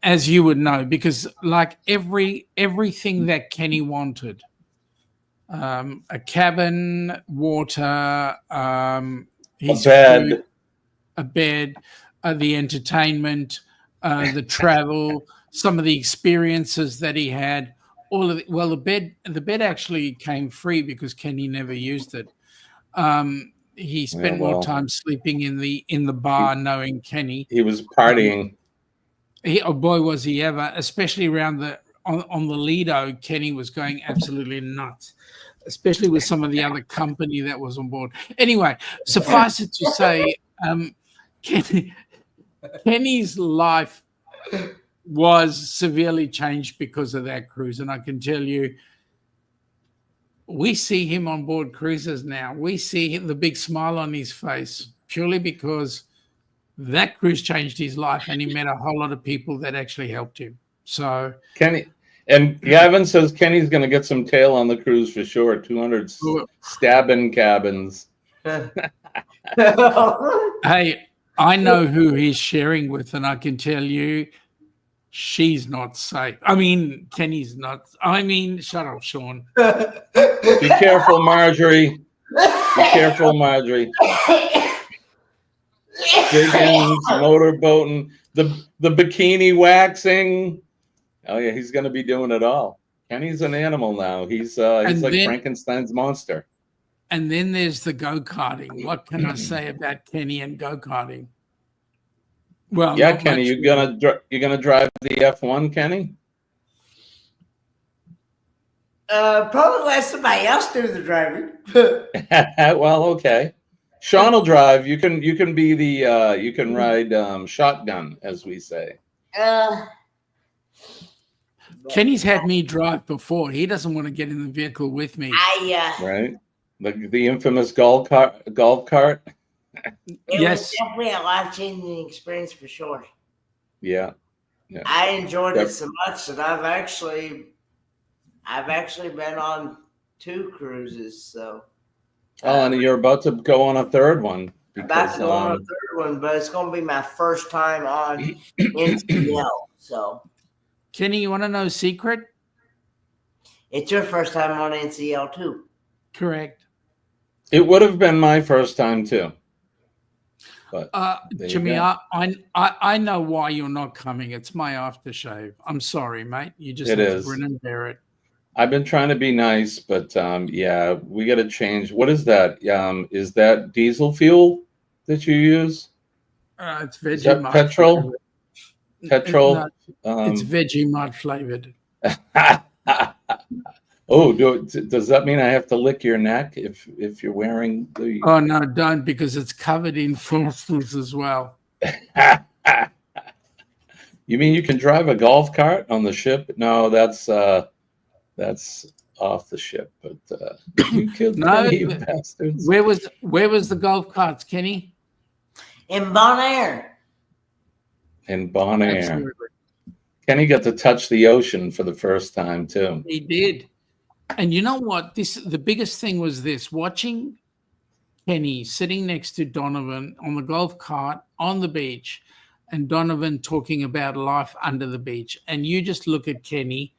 As you would know, because like everything that Kenny wanted, a cabin, water, his food, a bed, the entertainment, the travel, some of the experiences that he had, all of it. Well, the bed actually came free because Kenny never used it. He spent more time sleeping in the bar, knowing Kenny. He was partying. Oh boy, was he ever! Especially around on the Lido, Kenny was going absolutely nuts, especially with some of the other company that was on board. Anyway, suffice it to say, Kenny's life was severely changed because of that cruise, and I can tell you, we see him on board cruises now. We see the big smile on his face purely because that cruise changed his life, and he met a whole lot of people that actually helped him. So Kenny, and Gavin says Kenny's going to get some tail on the cruise for sure. 200 stabbing cabins. Hey, I know who he's sharing with, and I can tell you, she's not safe. I mean, Kenny's not. I mean, shut up, Sean. Be careful, Marjorie. Be careful, Marjorie. Jiggins, motorboating, the bikini waxing. Oh yeah, he's going to be doing it all. Kenny's an animal now. He's like Frankenstein's monster. And then there's the go-karting. What can I say about Kenny and go-karting? Well, yeah, Kenny, you're gonna drive the F1, Kenny? Probably let somebody else do the driving. Well, okay. Sean will drive. You can be the you can ride shotgun, as we say. Kenny's had me drive before. He doesn't want to get in the vehicle with me. Right, the infamous golf cart. It was definitely a life-changing experience for sure. Yeah. I enjoyed it so much that I've actually been on 2 cruises. So. Oh, and you're about to go on a 3rd one. About to go on a 3rd one, but it's going to be my first time on NCL. So. Kenny, you want to know a secret? It's your first time on NCL too. Correct. It would have been my first time too. But Jimmy, I know why you're not coming. It's my aftershave. I'm sorry, mate. You just have to grin and bear it. I've been trying to be nice, but yeah, we got to change. What is that? Is that diesel fuel that you use? It's Is that Vegemite petrol? flavored. Petrol. No, it's Vegemite flavored. Oh, does that mean I have to lick your neck if you're wearing the? Oh no, don't, because it's covered in frosters as well. You mean you can drive a golf cart on the ship? No, that's off the ship. But you killed No, Kenny, you bastards. Where was the golf carts, Kenny? In Bonaire. In Bonaire. Absolutely. Kenny got to touch the ocean for the first time too. He did. And you know what? The biggest thing was this: watching Kenny sitting next to Donovan on the golf cart on the beach, and Donovan talking about life under the beach. And you just look at Kenny,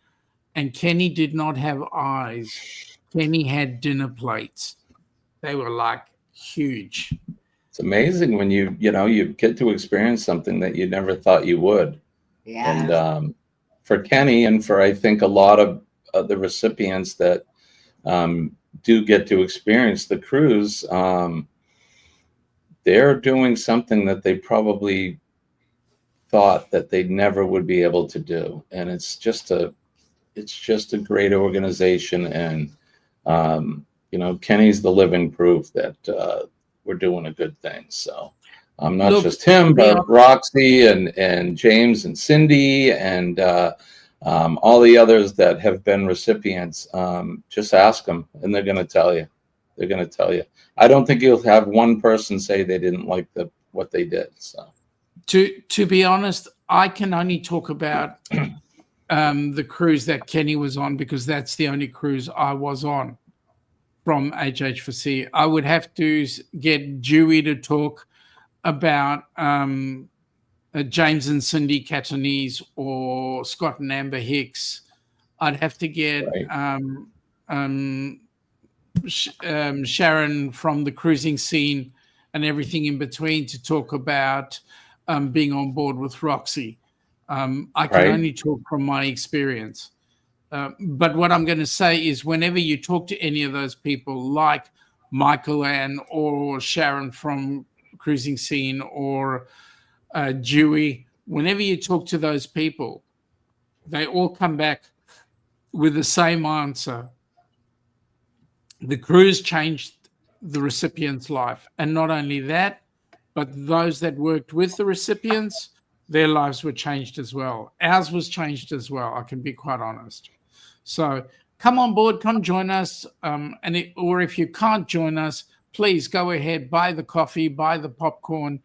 and Kenny did not have eyes. Kenny had dinner plates. They were like huge. It's amazing when you get to experience something that you never thought you would. Yeah. And for Kenny, and for I think a lot of the recipients that do get to experience the cruise, they're doing something that they probably thought that they never would be able to do. And it's just a great organization. And Kenny's the living proof that we're doing a good thing. So not just him, but Roxy and James and Cindy and all the others that have been recipients. Just ask them, and they're going to tell you. They're going to tell you. I don't think you'll have one person say they didn't like what they did. So, to be honest, I can only talk about the cruise that Kenny was on, because that's the only cruise I was on from HH4C. I would have to get Dewey to talk about James and Cindy Catanese or Scott and Amber Hicks. I'd have to get Sharon from the cruising scene and everything in between to talk about being on board with Roxy. I can only talk from my experience. But what I'm going to say is, whenever you talk to any of those people, like Michael Ann or Sharon from cruising scene or Dewey, whenever you talk to those people, they all come back with the same answer. The cruise changed the recipient's life. And not only that, but those that worked with the recipients, their lives were changed as well. Ours was changed as well, I can be quite honest. So come on board, come join us. Or if you can't join us, please go ahead, buy the coffee, buy the popcorn,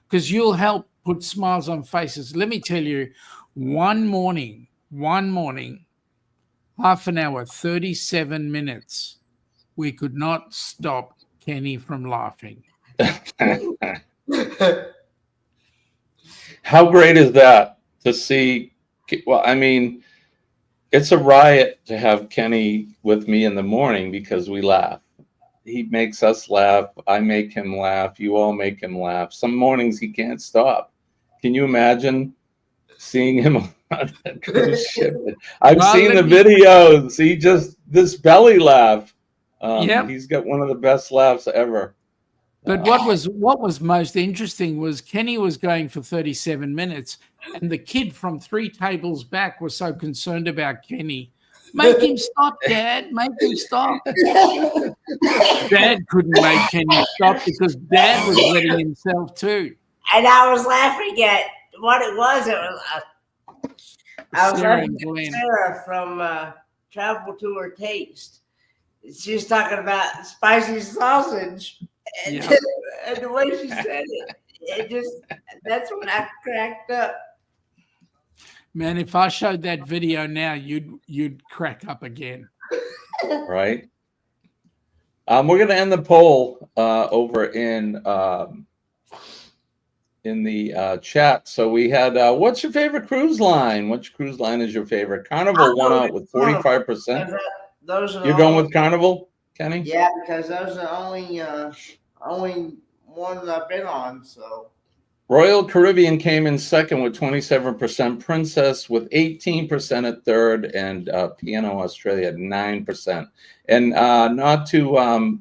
because you'll help put smiles on faces. Let me tell you, one morning, half an hour, 37 minutes, we could not stop Kenny from laughing. How great is that to see? Well, I mean, it's a riot to have Kenny with me in the morning because we laugh. He makes us laugh. I make him laugh. You all make him laugh. Some mornings he can't stop. Can you imagine seeing him on that cruise ship? I've seen the videos. He just, this belly laugh. He's got one of the best laughs ever. But what was most interesting was Kenny was going for 37 minutes, and the kid from 3 tables back was so concerned about Kenny. Make him stop, Dad. Make him stop. Dad couldn't make Kenny stop because Dad was letting himself too. And I was laughing at what it was. I was laughing at Sarah from Travel Tour Taste. She was talking about spicy sausage. And, and the way she said that's when I cracked up. Man, if I showed that video now, you'd crack up again. Right. We're going to end the poll over in the chat. So we had, what's your favorite cruise line? Which cruise line is your favorite? Carnival won out with 45%. You're going with Carnival, Kenny? Yeah, because those are only ones I've been on. So Royal Caribbean came in second with 27%, Princess with 18% at third, and P&O Australia at 9%. And not to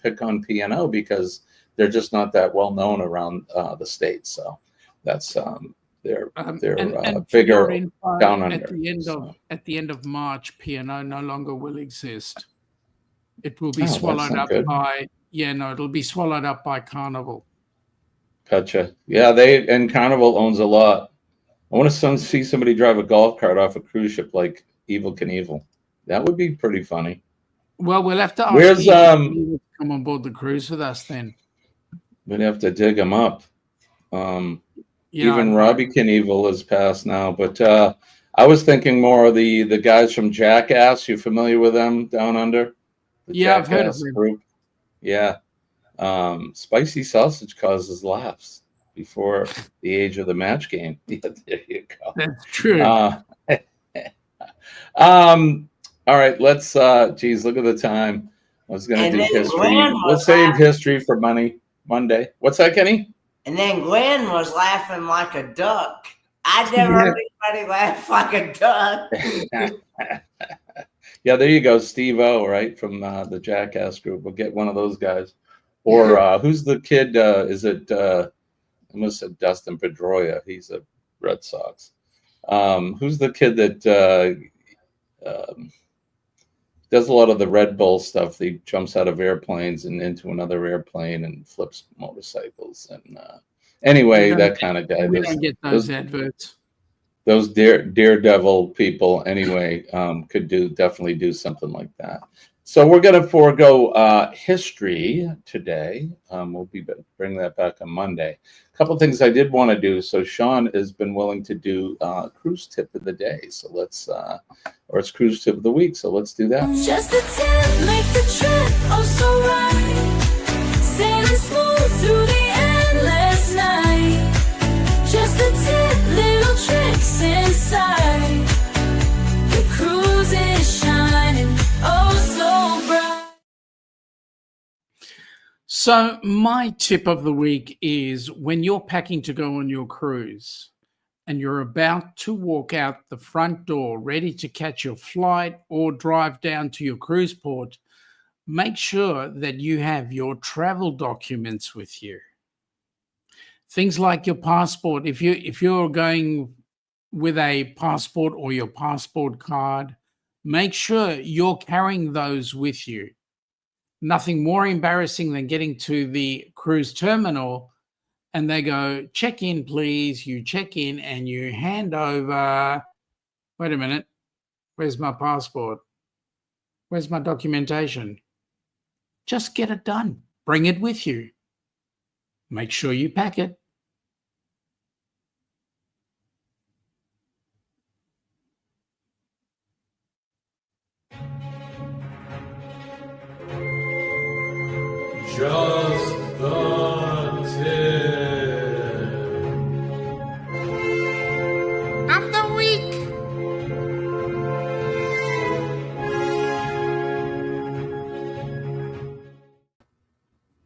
pick on P&O, because they're just not that well known around the States. So that's they're And bigger for your info, down under. at the end of March, P&O no longer will exist. It will be Oh, that's swallowed not up good. by it'll be swallowed up by Carnival. Gotcha. Yeah, and Carnival owns a lot. I want to see somebody drive a golf cart off a cruise ship like Evel Knievel. That would be pretty funny. Well, we'll have to ask Where's Evel to come on board the cruise with us then. We'd have to dig him up. Even Robbie Knievel has passed now, but I was thinking more of the guys from Jackass. You familiar with them down under? Yeah, I've heard of them. Group. Yeah. Spicy sausage causes laughs before the age of the match game. Yeah, there you go. That's true. All right, let's geez, look at the time. I was gonna do history. We'll save history for Monday. What's that, Kenny? And then Glenn was laughing like a duck. I never heard anybody laugh like a duck. Yeah, there you go, Steve-O, right, from the Jackass group. We'll get one of those guys. Or who's the kid? Is it, I almost said Dustin Pedroia. He's a Red Sox. Who's the kid that does a lot of the Red Bull stuff? He jumps out of airplanes and into another airplane and flips motorcycles. And anyway, that kind of guy. We don't get those adverts. Those daredevil people, anyway, could definitely do something like that. So we're going to forego history today. We'll bring that back on Monday. A couple of things I did want to do. So Sean has been willing to do cruise tip of the day. So let's, or it's cruise tip of the week. So let's do that. Just a tip, make the trip oh so right. Sailing smooth through the endless night. Just a tip, little tricks inside. The cruise is shining oh so bright. So my tip of the week is when you're packing to go on your cruise and you're about to walk out the front door, ready to catch your flight or drive down to your cruise port, make sure that you have your travel documents with you. Things like your passport. If you're going with a passport or your passport card, make sure you're carrying those with you. Nothing more embarrassing than getting to the cruise terminal and they go, check in, please. You check in and you hand over, wait a minute, where's my passport? Where's my documentation? Just get it done. Bring it with you. Make sure you pack it. Just the tip of the week.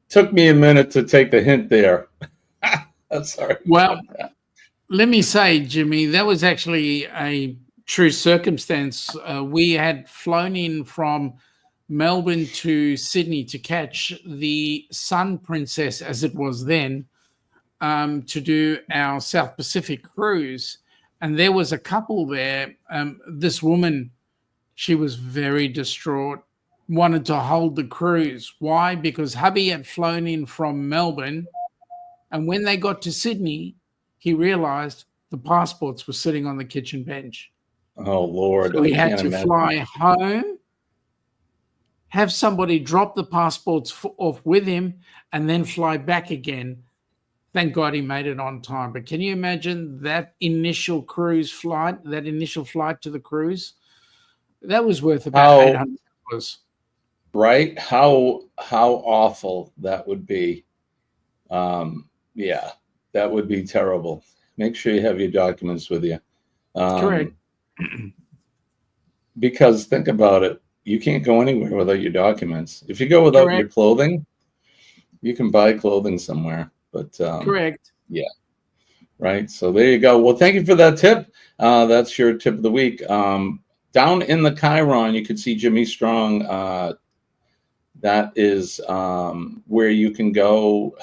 Took me a minute to take the hint there. Sorry. Well, let me say, Jimmy, that was actually a true circumstance. We had flown in from Melbourne to Sydney to catch the Sun Princess, as it was then, to do our South Pacific cruise. And there was a couple there. This woman, she was very distraught, wanted to hold the cruise. Why? Because hubby had flown in from Melbourne. And when they got to Sydney, he realized the passports were sitting on the kitchen bench. Oh, Lord. So we had to fly home, have somebody drop the passports off with him, and then fly back again. Thank God he made it on time. But can you imagine that initial cruise flight, that initial flight to the cruise? That was worth about $800. Right? How awful that would be. Yeah, that would be terrible. Make sure you have your documents with you. Correct. Because think about it. You can't go anywhere without your documents. If you go without your clothing, you can buy clothing somewhere. But correct. Yeah. Right. So there you go. Well, thank you for that tip. That's your tip of the week. Down in the Chiron, you can see Jimmy Strong That is where you can go.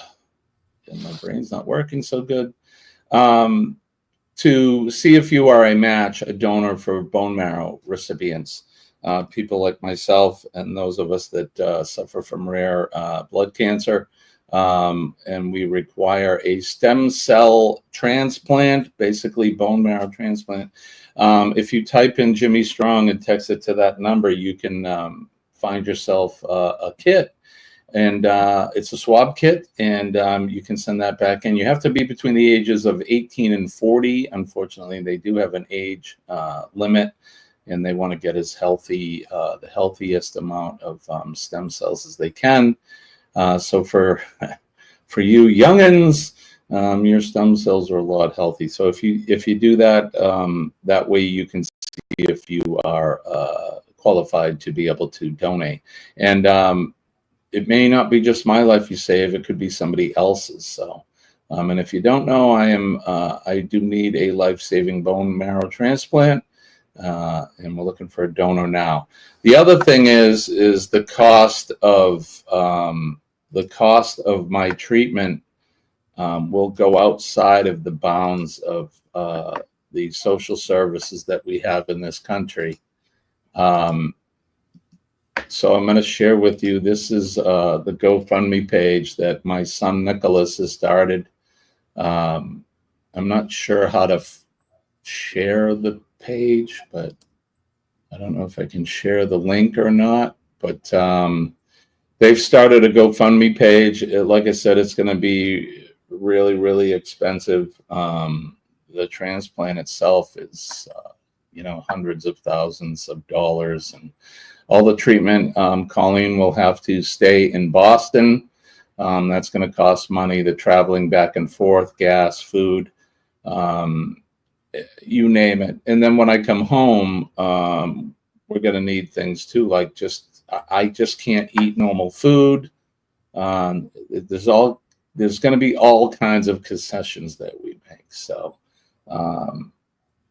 And my brain's not working so good. To see if you are a match, a donor for bone marrow recipients. People like myself and those of us that suffer from rare blood cancer. And we require a stem cell transplant, basically bone marrow transplant. If you type in Jimmy Strong and text it to that number, you can find yourself a kit. And it's a swab kit, and you can send that back in. You have to be between the ages of 18 and 40. Unfortunately, they do have an age limit, and they want to get as healthy, the healthiest amount of stem cells as they can. So for you youngins, your stem cells are a lot healthy. So if you do that, that way you can see if you are qualified to be able to donate. And it may not be just my life you save; it could be somebody else's. So, and if you don't know, I do need a life-saving bone marrow transplant, and we're looking for a donor now. The other thing is the cost of my treatment will go outside of the bounds of the social services that we have in this country. So I'm going to share with you, this is the GoFundMe page that my son Nicholas has started. I'm not sure how to share the page, but I don't know if I can share the link or not. But they've started a GoFundMe page. Like I said, it's going to be really, really expensive. The transplant itself is, hundreds of thousands of dollars, and all the treatment. Colleen will have to stay in Boston. That's going to cost money. The traveling back and forth, gas, food, you name it. And then when I come home, we're going to need things too, like I just can't eat normal food. There's going to be all kinds of concessions that we make. So,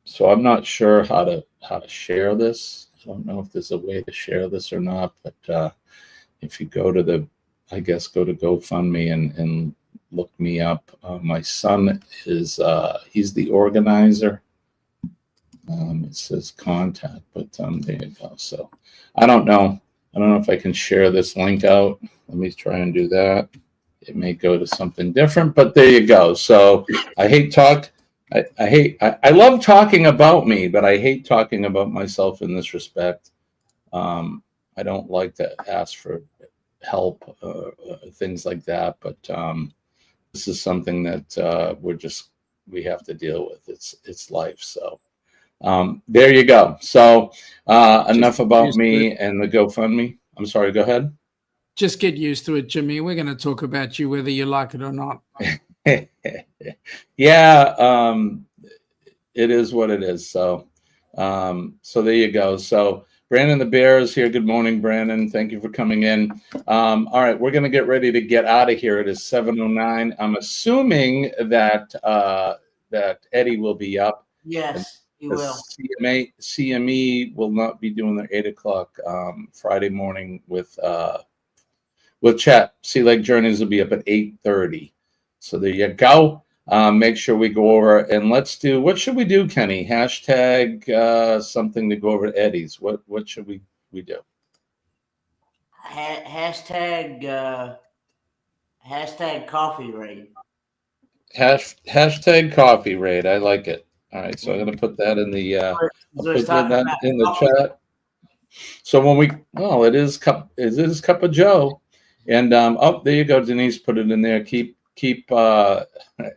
so I'm not sure how to share this. I don't know if there's a way to share this or not, but if you go to go to GoFundMe and look me up. My son is, he's the organizer. It says contact, but there you go. So I don't know if I can share this link out. Let me try and do that. It may go to something different, but there you go. So I love talking about me, but I hate talking about myself in this respect. I don't like to ask for help, things like that, but this is something that we have to deal with. It's life. So there you go. So enough about me and the GoFundMe. I'm sorry, go ahead. Just get used to it, Jimmy. We're going to talk about you whether you like it or not. Yeah, it is what it is. So, so there you go. So Brandon the Bear is here. Good morning, Brandon. Thank you for coming in. All right, we're going to get ready to get out of here. It is 7:09. I'm assuming that that Eddie will be up. Yes, he will. CME will not be doing their 8 o'clock Friday morning with chat. Sea Lake Journeys will be up at 8:30. So there you go. Make sure we go over and let's do, what should we do, Kenny? Hashtag something to go over to Eddie's. What should we do? Hashtag coffee raid. Hashtag coffee raid. I like it. All right, so I'm going to put that in the chat. So when it is cup of Joe, and there you go, Denise, put it in there. Keep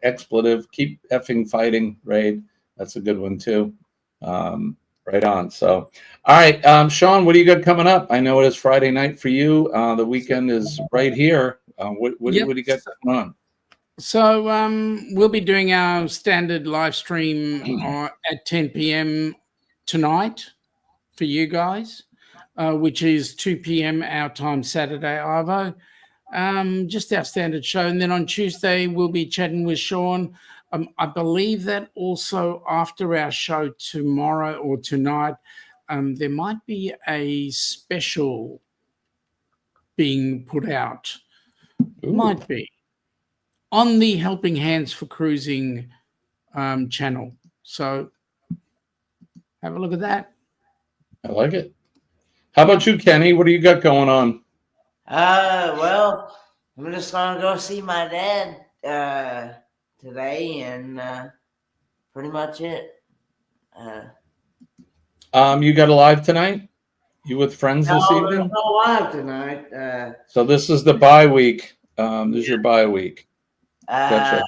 expletive, keep effing fighting, raid. That's a good one too. Right on. So, all right, Sean, what do you got coming up? I know it is Friday night for you. The weekend is right here. What do you got going on? So we'll be doing our standard live stream at 10 p.m. tonight for you guys, which is 2 p.m. our time Saturday, Ivo. Just our standard show. And then on Tuesday, we'll be chatting with Sean. I believe that also after our show tomorrow or tonight, there might be a special being put out. Ooh. Might be on the Helping Hands for Cruising channel. So have a look at that. I like it. How about you, Kenny? What do you got going on? Well, I'm just gonna go see my dad today, and pretty much it. You got a live tonight? You with friends this No, evening? there's no live tonight. So this is the bye week. This is your bye week. Gotcha.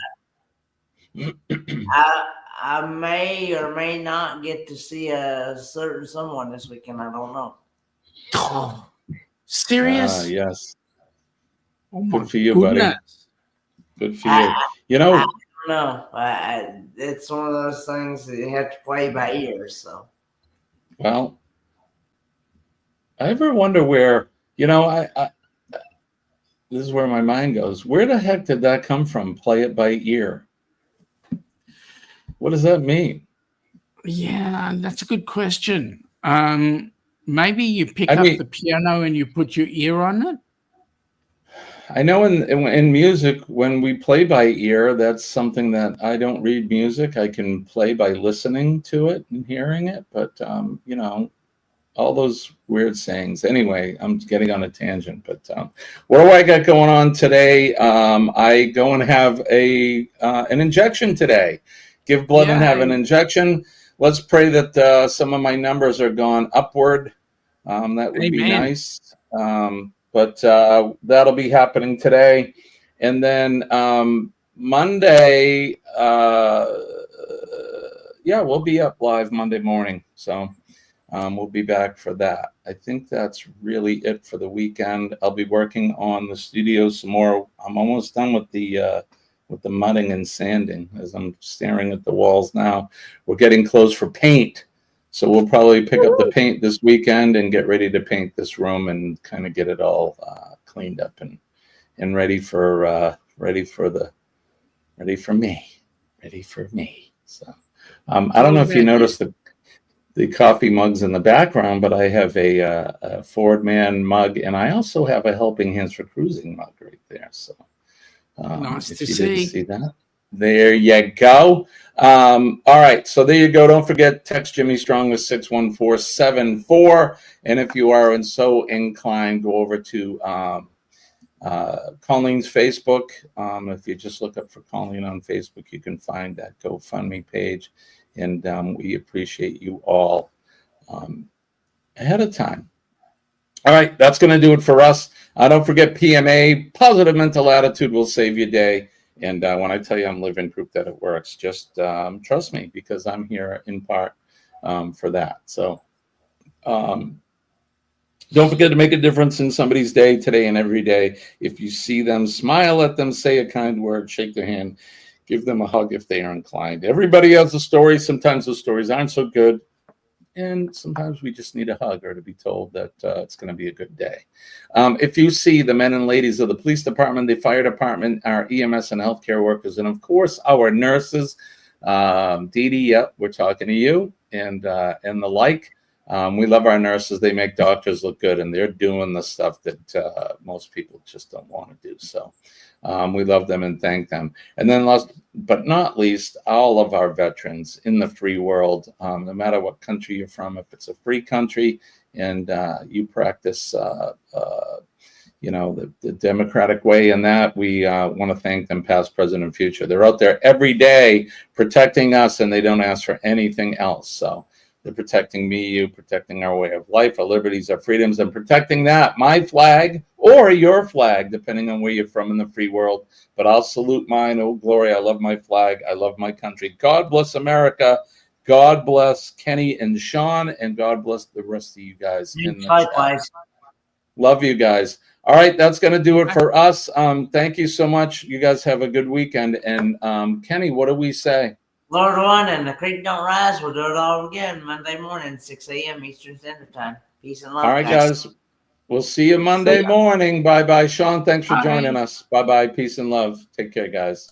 I may or may not get to see a certain someone this weekend. I don't know. Oh, serious? Yes. Oh my Good for you, goodness. buddy. Good for you. You know, I don't know. It's one of those things that you have to play by ear. So. well, I ever wonder where, I this is where my mind goes. Where the heck did that come from? Play it by ear. What does that mean? Yeah, that's a good question. Maybe you pick up the piano and you put your ear on it. I know in music, when we play by ear, that's something that I don't read music. I can play by listening to it and hearing it. But, all those weird sayings. Anyway, I'm getting on a tangent. But what do I got going on today? I go and have an injection today. Give blood and have an injection. Let's pray that some of my numbers are gone upward. That would be nice. But that'll be happening today. And then Monday, we'll be up live Monday morning. So we'll be back for that. I think that's really it for the weekend. I'll be working on the studio some more. I'm almost done with the mudding and sanding as I'm staring at the walls now. We're getting close for paint. So we'll probably pick up the paint this weekend and get ready to paint this room and kind of get it all cleaned up and ready for me. So I don't know if you noticed the coffee mugs in the background, but I have a Ford Man mug, and I also have a Helping Hands for Cruising mug right there. So nice if to you see. didn't see that. There you go. All right, so there you go. Don't forget, text Jimmy Strong with 61474. And if you are so inclined, go over to Colleen's Facebook. If you just look up for Colleen on Facebook, you can find that GoFundMe page. And we appreciate you all ahead of time. All right, that's going to do it for us. Don't forget PMA, positive mental attitude will save your day. And when I tell you I'm living proof that it works, just trust me, because I'm here in part for that. So don't forget to make a difference in somebody's day today and every day. If you see them, smile at them, say a kind word, shake their hand, give them a hug if they are inclined. Everybody has a story. Sometimes those stories aren't so good. And sometimes we just need a hug or to be told that it's going to be a good day. If you see the men and ladies of the police department, the fire department, our EMS and healthcare workers, and of course our nurses, Dee Dee, yep, we're talking to you, and the like. We love our nurses. They make doctors look good, and they're doing the stuff that most people just don't want to do. So we love them and thank them. And then last but not least, all of our veterans in the free world, no matter what country you're from, if it's a free country and you practice, the democratic way in that, we want to thank them past, present, and future. They're out there every day protecting us, and they don't ask for anything else. So they're protecting me, you, protecting our way of life, our liberties, our freedoms, and protecting that, my flag or your flag, depending on where you're from in the free world. But I'll salute mine. Oh, glory. I love my flag. I love my country. God bless America. God bless Kenny and Sean, and God bless the rest of you guys in the chat. Love you guys. All right, that's going to do it for us. Thank you so much. You guys have a good weekend. And Kenny, what do we say? Lord one, and the creek don't rise. We'll do it all again Monday morning, 6 a.m. Eastern Standard Time. Peace and love. All right, guys. We'll see you Monday morning. Bye-bye. Sean, thanks for joining us. Bye-bye. Peace and love. Take care, guys.